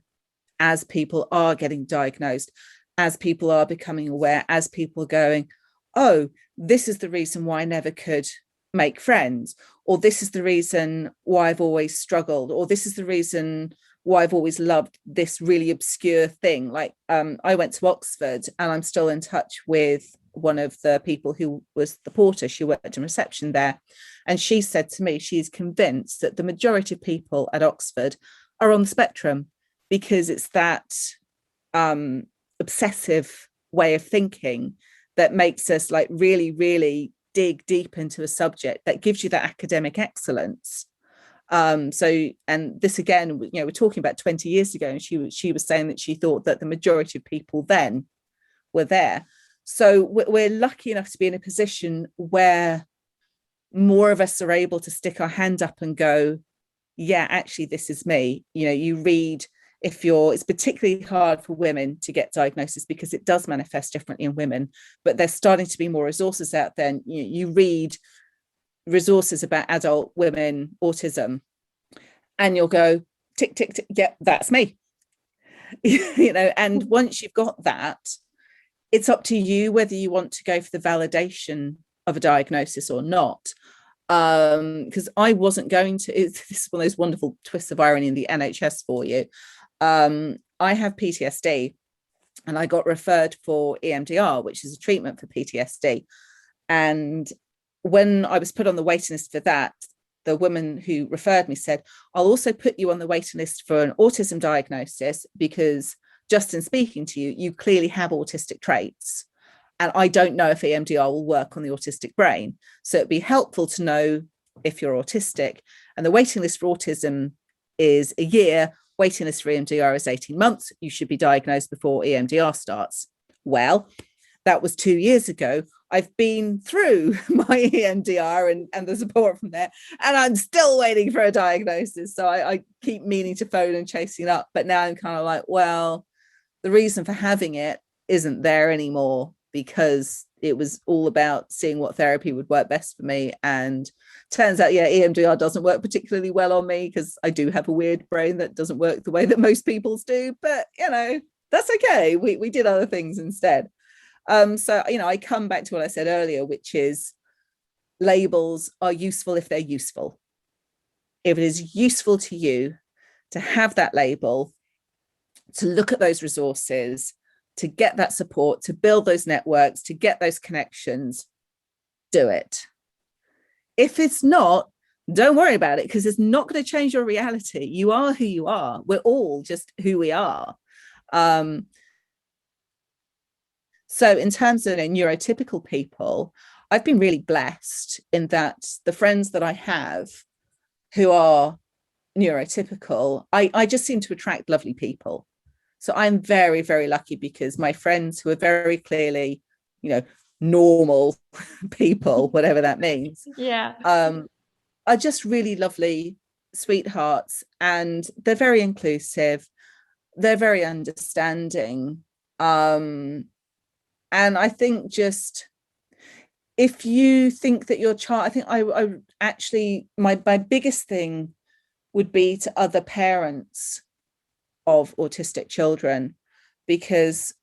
as people are getting diagnosed, as people are becoming aware, as people are going, oh, this is the reason why I never could make friends, or this is the reason why I've always struggled, or this is the reason why I've always loved this really obscure thing. I went to Oxford, and I'm still in touch with one of the people who was the porter. She worked in reception there, and she said to me she's convinced that the majority of people at Oxford are on the spectrum, because it's that obsessive way of thinking that makes us really, really dig deep into a subject, that gives you that academic excellence. And this again, we're talking about 20 years ago, and she was saying that she thought that the majority of people then were there. So we're lucky enough to be in a position where more of us are able to stick our hand up and go, yeah, actually, this is me. You read, it's particularly hard for women to get diagnosis, because it does manifest differently in women, but there's starting to be more resources out there. You read resources about adult women autism, and you'll go, tick, tick, tick, yeah, that's me. And once you've got that, it's up to you whether you want to go for the validation of a diagnosis or not. Because I wasn't going to, this is one of those wonderful twists of irony in the NHS for you. I have PTSD, and I got referred for EMDR, which is a treatment for PTSD. And when I was put on the waiting list for that, the woman who referred me said, I'll also put you on the waiting list for an autism diagnosis, because just in speaking to you, you clearly have autistic traits. And I don't know if EMDR will work on the autistic brain. So it'd be helpful to know if you're autistic. And the waiting list for autism is a year. Waiting list for EMDR is 18 months. You should be diagnosed before EMDR starts. Well, that was 2 years ago. I've been through my EMDR and the support from there, and I'm still waiting for a diagnosis. So I keep meaning to phone and chasing up. But now I'm kind of like, well, the reason for having it isn't there anymore, because it was all about seeing what therapy would work best for me. And turns out, yeah, EMDR doesn't work particularly well on me, because I do have a weird brain that doesn't work the way that most people's do. But, that's okay. We did other things instead. So, I come back to what I said earlier, which is labels are useful if they're useful. If it is useful to you to have that label, to look at those resources, to get that support, to build those networks, to get those connections, do it. If it's not, don't worry about it, because it's not going to change your reality. You are who you are. We're all just who we are. So in terms of neurotypical people, I've been really blessed in that the friends that I have who are neurotypical, I just seem to attract lovely people. So I'm very, very lucky, because my friends who are very clearly, normal people, whatever that means, are just really lovely sweethearts, and they're very inclusive. They're very understanding. And I think just, if you think that your child, I think I actually, my biggest thing would be to other parents of autistic children, because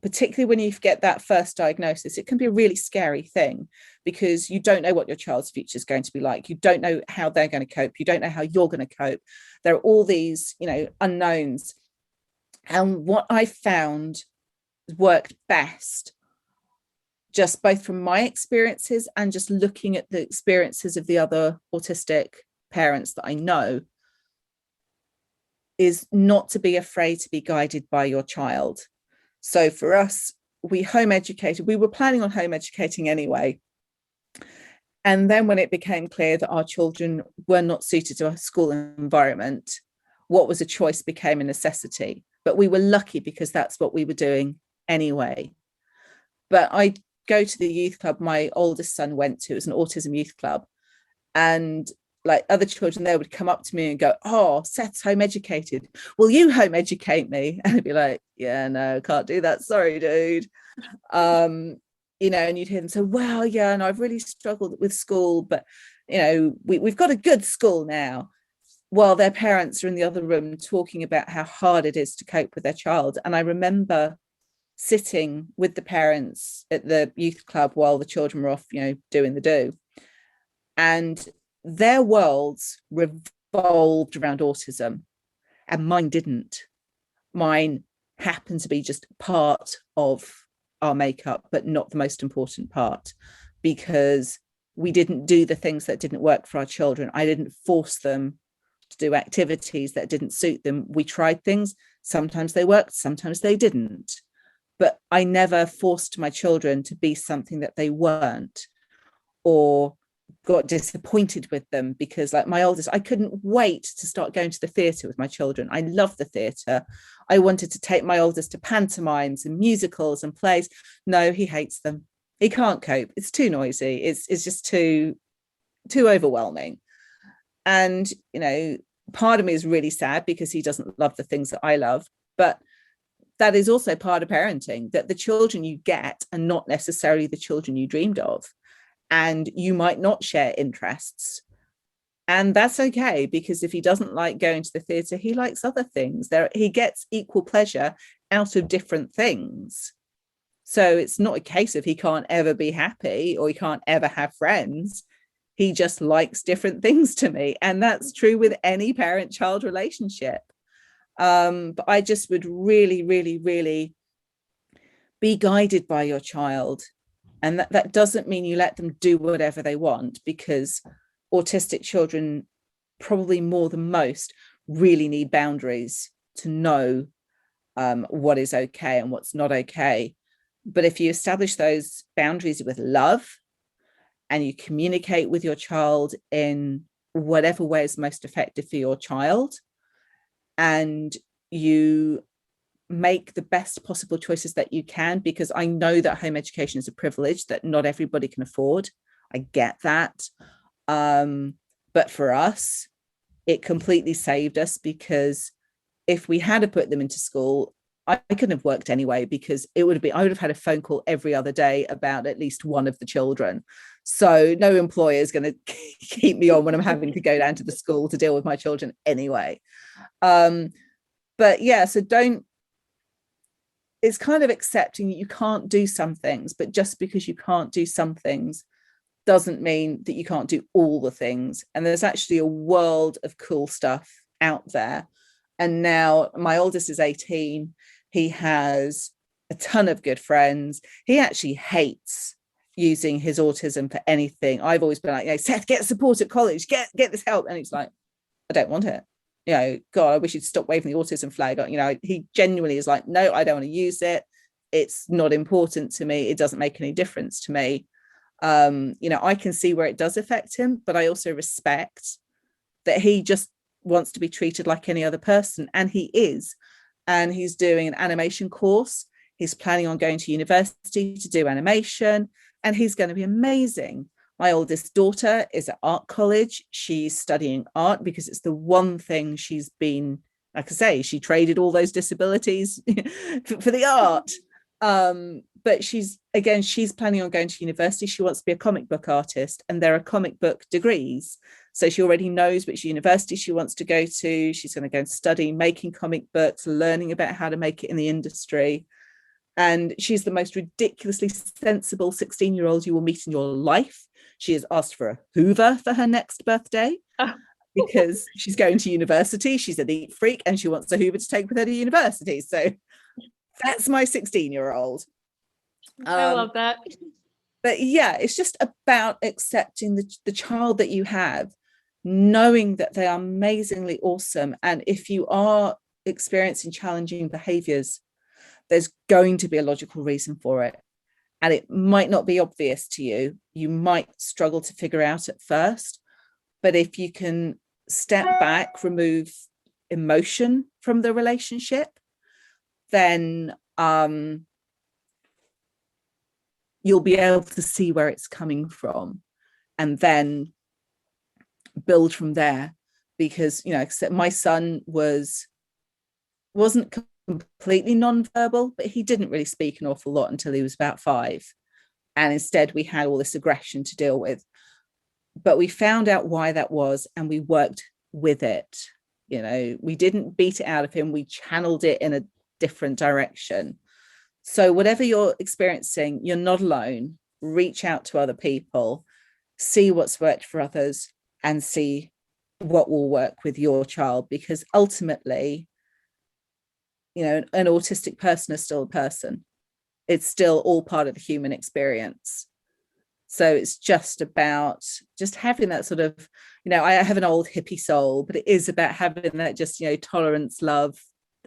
particularly when you get that first diagnosis, it can be a really scary thing because you don't know what your child's future is going to be like. You don't know how they're going to cope. You don't know how you're going to cope. There are all these, unknowns. And what I found worked best, just both from my experiences and just looking at the experiences of the other autistic parents that I know, is not to be afraid to be guided by your child. So for us, we home educated. We were planning on home educating anyway. And then when it became clear that our children were not suited to a school environment, what was a choice became a necessity. But we were lucky because that's what we were doing anyway. But I go to the youth club my oldest son went to. It was an autism youth club. And like other children there would come up to me and go, "Oh, Seth's home educated. Will you home educate me?" And I'd be like, "Yeah, no, can't do that. Sorry, dude." And you'd hear them say, "Well, yeah, and I've really struggled with school, but we've got a good school now." While their parents are in the other room talking about how hard it is to cope with their child. And I remember sitting with the parents at the youth club while the children were off, doing the do. And their worlds revolved around autism, and mine didn't. Mine happened to be just part of our makeup, but not the most important part, because we didn't do the things that didn't work for our children. I didn't force them to do activities that didn't suit them. We tried things. Sometimes they worked, sometimes they didn't. But I never forced my children to be something that they weren't, or got disappointed with them, because like my oldest, I couldn't wait to start going to the theatre with my children. I love the theatre. I wanted to take my oldest to pantomimes and musicals and plays. No, he hates them. He can't cope. It's too noisy. It's just too overwhelming. And part of me is really sad because he doesn't love the things that I love, but that is also part of parenting, that the children you get are not necessarily the children you dreamed of. And you might not share interests. And that's okay, because if he doesn't like going to the theatre, he likes other things. He gets equal pleasure out of different things. So it's not a case of he can't ever be happy or he can't ever have friends. He just likes different things to me. And that's true with any parent-child relationship. But I just would really, really, really be guided by your child. And that doesn't mean you let them do whatever they want, because autistic children, probably more than most, really need boundaries to know what is okay and what's not okay. But if you establish those boundaries with love and you communicate with your child in whatever way is most effective for your child, and you make the best possible choices that you can, because I know that home education is a privilege that not everybody can afford. I get that. But for us, it completely saved us, because if we had to put them into school, I couldn't have worked anyway, because I would have had a phone call every other day about at least one of the children. So no employer is going to keep me on when I'm having to go down to the school to deal with my children anyway. But yeah, so it's kind of accepting that you can't do some things, but just because you can't do some things doesn't mean that you can't do all the things. And there's actually a world of cool stuff out there. And now my oldest is 18. He has a ton of good friends. He actually hates using his autism for anything. I've always been like, Seth, get support at college, get this help. And he's like, I don't want it. God, I wish he'd stop waving the autism flag. He genuinely is like, no, I don't want to use it. It's not important to me. It doesn't make any difference to me. I can see where it does affect him, but I also respect that he just wants to be treated like any other person. And he is. And he's doing an animation course. He's planning on going to university to do animation, and he's going to be amazing. My oldest daughter is at art college. She's studying art because it's the one thing she's been, like I say, she traded all those disabilities for the art. But she's planning on going to university. She wants to be a comic book artist, and there are comic book degrees. So she already knows which university she wants to go to. She's going to go and study making comic books, learning about how to make it in the industry. And she's the most ridiculously sensible 16-year-old you will meet in your life. She has asked for a Hoover for her next birthday because she's going to university. She's a neat freak and she wants a Hoover to take with her to university. So that's my 16-year-old. I love that. But yeah, it's just about accepting the child that you have, knowing that they are amazingly awesome. And if you are experiencing challenging behaviors, there's going to be a logical reason for it. And it might not be obvious to you. You might struggle to figure out at first. But if you can step back, remove emotion from the relationship, then you'll be able to see where it's coming from and then build from there. Because, you know, my son wasn't completely nonverbal, but he didn't really speak an awful lot until he was about 5. And instead we had all this aggression to deal with. But we found out why that was and we worked with it. You know, we didn't beat it out of him. We channeled it in a different direction. So whatever you're experiencing, you're not alone. Reach out to other people, see what's worked for others and see what will work with your child. Because ultimately, you know, an autistic person is still a person. It's still all part of the human experience. So it's just about just having that sort of, you know, I have an old hippie soul, but it is about having that just, you know, tolerance, love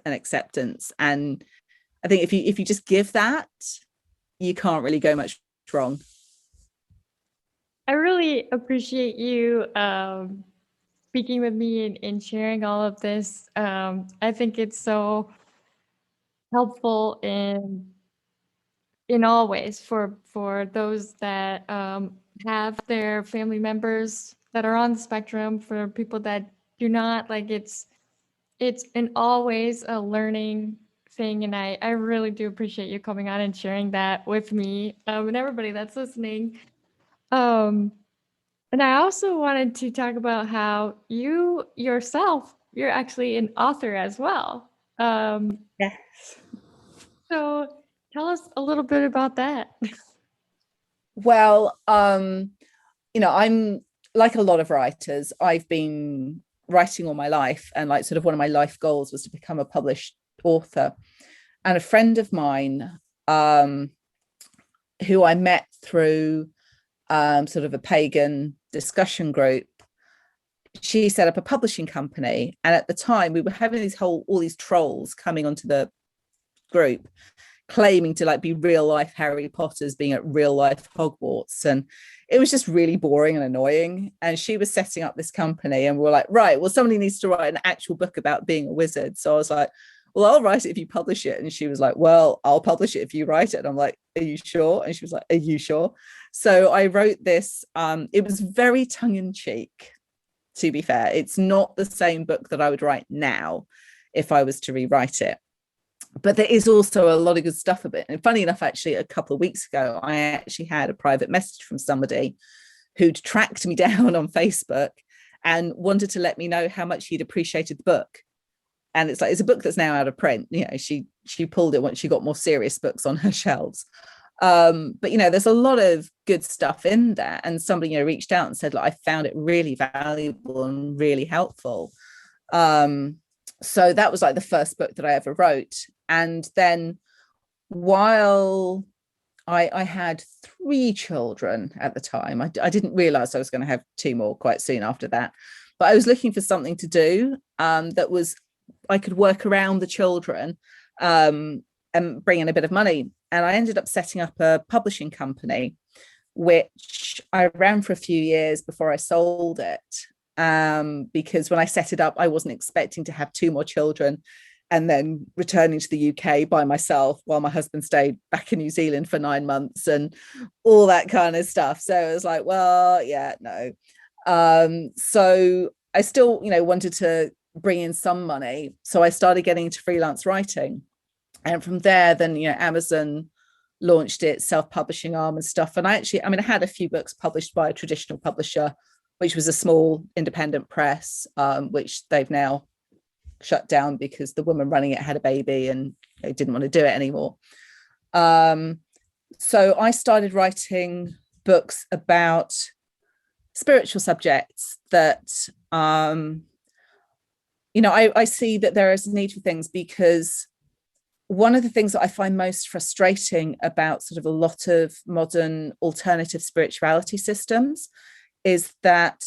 and acceptance. And I think if you just give that, you can't really go much wrong. I really appreciate you speaking with me and sharing all of this. I think it's so helpful in all ways for those that have their family members that are on the spectrum, for people that do not. Like it's in always a learning thing, and I really do appreciate you coming on and sharing that with me and everybody that's listening. Um, and I also wanted to talk about how you yourself, you're actually an author as well. Yes. So tell us a little bit about that. Well, you know, I'm like a lot of writers. I've been writing all my life, and like sort of one of my life goals was to become a published author. And a friend of mine, who I met through sort of a pagan discussion group, she set up a publishing company. And at the time we were having all these trolls coming onto the group claiming to like be real life Harry Potters being at real life Hogwarts, and it was just really boring and annoying. And she was setting up this company and we were like, right, well, somebody needs to write an actual book about being a wizard. So I was like, well, I'll write it if you publish it. And she was like, well, I'll publish it if you write it. And I'm like, are you sure? And she was like, are you sure? So I wrote this. It was very tongue-in-cheek, to be fair. It's not the same book that I would write now if I was to rewrite it. But there is also a lot of good stuff of it. And funny enough, actually, a couple of weeks ago, I actually had a private message from somebody who'd tracked me down on Facebook and wanted to let me know how much he'd appreciated the book. And it's like, it's a book that's now out of print. You know, she pulled it once she got more serious books on her shelves. But, you know, there's a lot of good stuff in there. And somebody, you know, reached out and said, like, I found it really valuable and really helpful. So that was like the first book that I ever wrote. And then while I had 3 children at the time, I didn't realize I was going to have 2 more quite soon after that. But I was looking for something to do that was, I could work around the children and bring in a bit of money. And I ended up setting up a publishing company, which I ran for a few years before I sold it. Because when I set it up, I wasn't expecting to have 2 more children and then returning to the UK by myself while my husband stayed back in New Zealand for 9 months and all that kind of stuff. So it was like, well, yeah, no. So I still, you know, wanted to bring in some money. So I started getting into freelance writing. And from there, then, you know, Amazon launched its self-publishing arm and stuff. And I had a few books published by a traditional publisher which was a small independent press, which they've now shut down because the woman running it had a baby and they didn't want to do it anymore. So I started writing books about spiritual subjects that, I see that there is a need for things, because one of the things that I find most frustrating about sort of a lot of modern alternative spirituality systems is that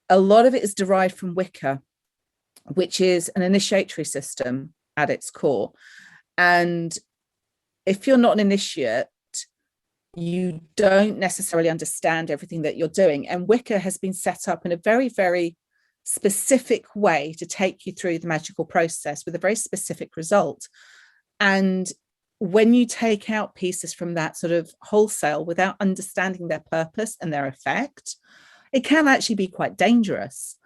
a lot of it is derived from Wicca, which is an initiatory system at its core. And if you're not an initiate, you don't necessarily understand everything that you're doing. And Wicca has been set up in a very, very specific way to take you through the magical process with a very specific result. And when you take out pieces from that sort of wholesale without understanding their purpose and their effect, it can actually be quite dangerous.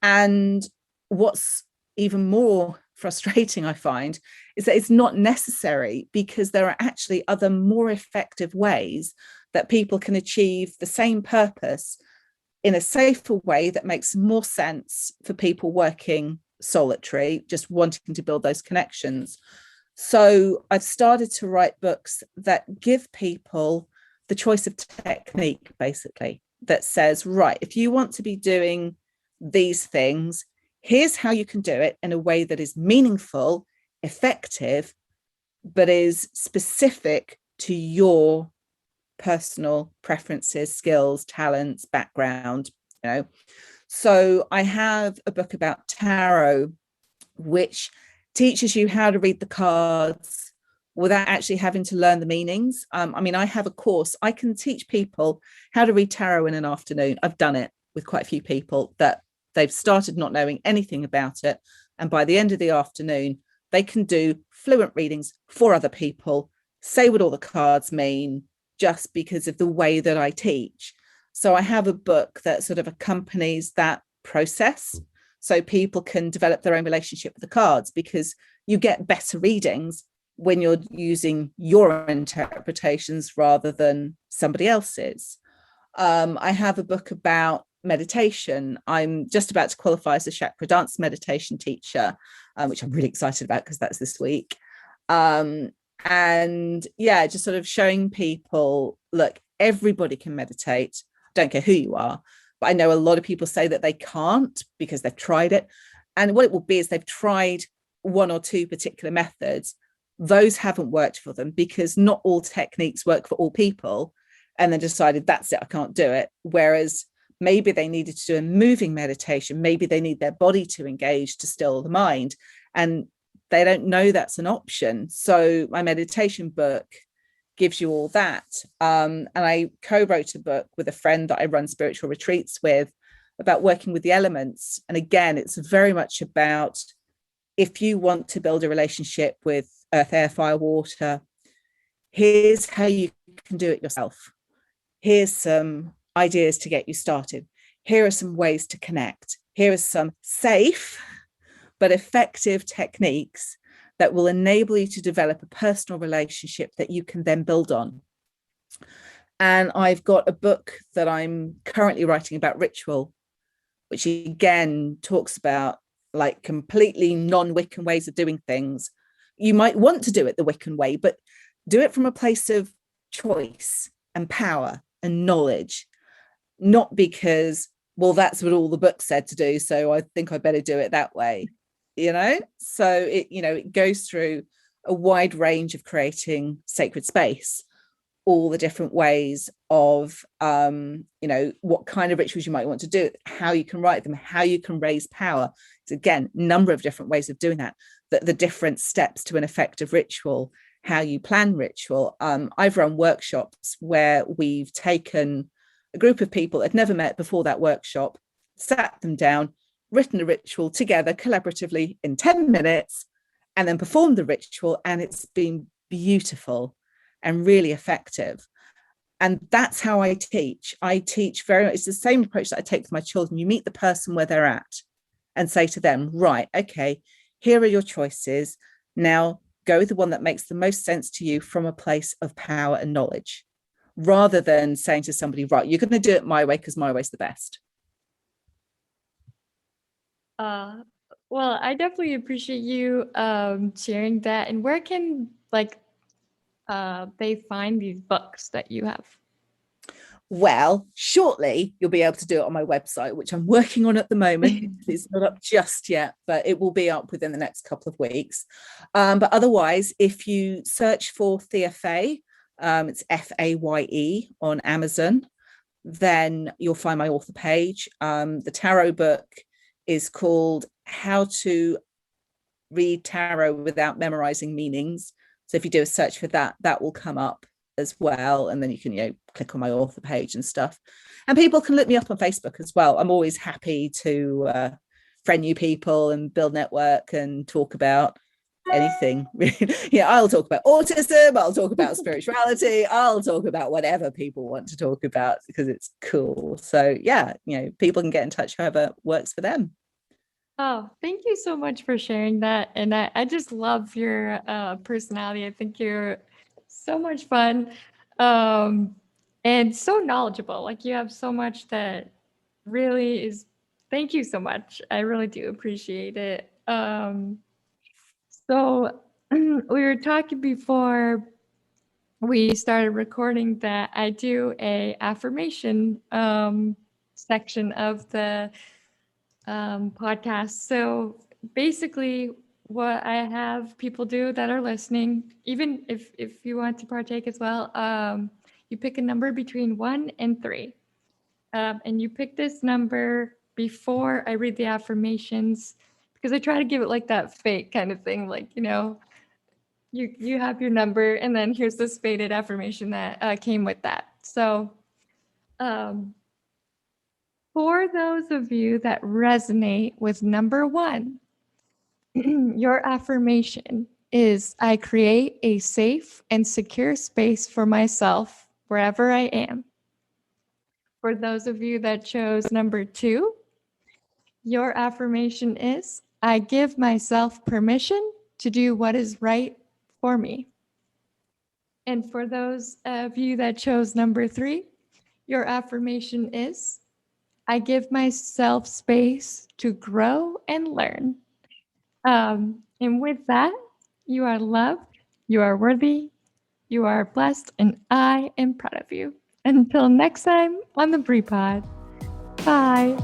And what's even more frustrating, I find, is that it's not necessary, because there are actually other more effective ways that people can achieve the same purpose in a safer way that makes more sense for people working solitary, just wanting to build those connections. So I've started to write books that give people the choice of technique, basically, that says, right, if you want to be doing these things, here's how you can do it in a way that is meaningful, effective, but is specific to your personal preferences, skills, talents, background, So I have a book about tarot, which teaches you how to read the cards without actually having to learn the meanings. I have a course. I can teach people how to read tarot in an afternoon. I've done it with quite a few people that they've started not knowing anything about it. And by the end of the afternoon, they can do fluent readings for other people, say what all the cards mean, just because of the way that I teach. So I have a book that sort of accompanies that process, so people can develop their own relationship with the cards, because you get better readings when you're using your interpretations rather than somebody else's. I have a book about meditation. I'm just about to qualify as a chakra dance meditation teacher, which I'm really excited about because that's this week. And yeah, just sort of showing people, look, everybody can meditate. Don't care who you are. But I know a lot of people say that they can't because they've tried it. And what it will be is they've tried one or two particular methods. Those haven't worked for them because not all techniques work for all people, and then decided that's it, I can't do it. Whereas maybe they needed to do a moving meditation. Maybe they need their body to engage to still the mind. And they don't know that's an option. So my meditation book gives you all that. And I co-wrote a book with a friend that I run spiritual retreats with about working with the elements. And again, it's very much about, if you want to build a relationship with earth, air, fire, water, here's how you can do it yourself. Here's some ideas to get you started. Here are some ways to connect. Here are some safe but effective techniques that will enable you to develop a personal relationship that you can then build on. And I've got a book that I'm currently writing about ritual, which again talks about like completely non-Wiccan ways of doing things. You might want to do it the Wiccan way, but do it from a place of choice and power and knowledge, not because, well, that's what all the books said to do, so I think I better do it that way. So it goes through a wide range of creating sacred space, all the different ways of what kind of rituals you might want to do, how you can write them, how you can raise power. It's again number of different ways of doing that, the different steps to an effective ritual, how you plan ritual. I've run workshops where we've taken a group of people that had never met before that workshop, sat them down, written a ritual together collaboratively in 10 minutes, and then performed the ritual, and it's been beautiful and really effective. And that's how I teach. I teach it's the same approach that I take with my children. You meet the person where they're at and say to them, right, okay, here are your choices. Now go with the one that makes the most sense to you from a place of power and knowledge, rather than saying to somebody, right, you're going to do it my way because my way's the best. Uh, well, I definitely appreciate you sharing that. And where can they find these books that you have? Well, shortly you'll be able to do it on my website, which I'm working on at the moment. It's not up just yet, but it will be up within the next couple of weeks. But otherwise, if you search for Thea Faye, it's Faye on Amazon, then you'll find my author page. The tarot book is called How to Read Tarot Without Memorizing Meanings. So if you do a search for that, that will come up as well. And then you can, click on my author page and stuff. And people can look me up on Facebook as well. I'm always happy to friend new people and build network and talk about anything. I'll talk about autism, I'll talk about spirituality, I'll talk about whatever people want to talk about because it's cool. So people can get in touch however works for them. Oh, thank you so much for sharing that. And I just love your personality. I think you're so much fun and so knowledgeable. Like you have so much that really is, thank you so much. I really do appreciate it. So we were talking before we started recording that I do a affirmation section of the podcast. So basically, what I have people do that are listening, even if you want to partake as well, you pick a number between 1 and 3, and you pick this number before I read the affirmations because I try to give it like that fake kind of thing, like you have your number and then here's this faded affirmation that came with that. So um, for those of you that resonate with number 1, your affirmation is I create a safe and secure space for myself wherever I am. For those of you that chose number 2, your affirmation is I give myself permission to do what is right for me. And for those of you that chose number 3, your affirmation is I give myself space to grow and learn. And with that, you are loved, you are worthy, you are blessed, and I am proud of you. Until next time on the Brie Pod. Bye.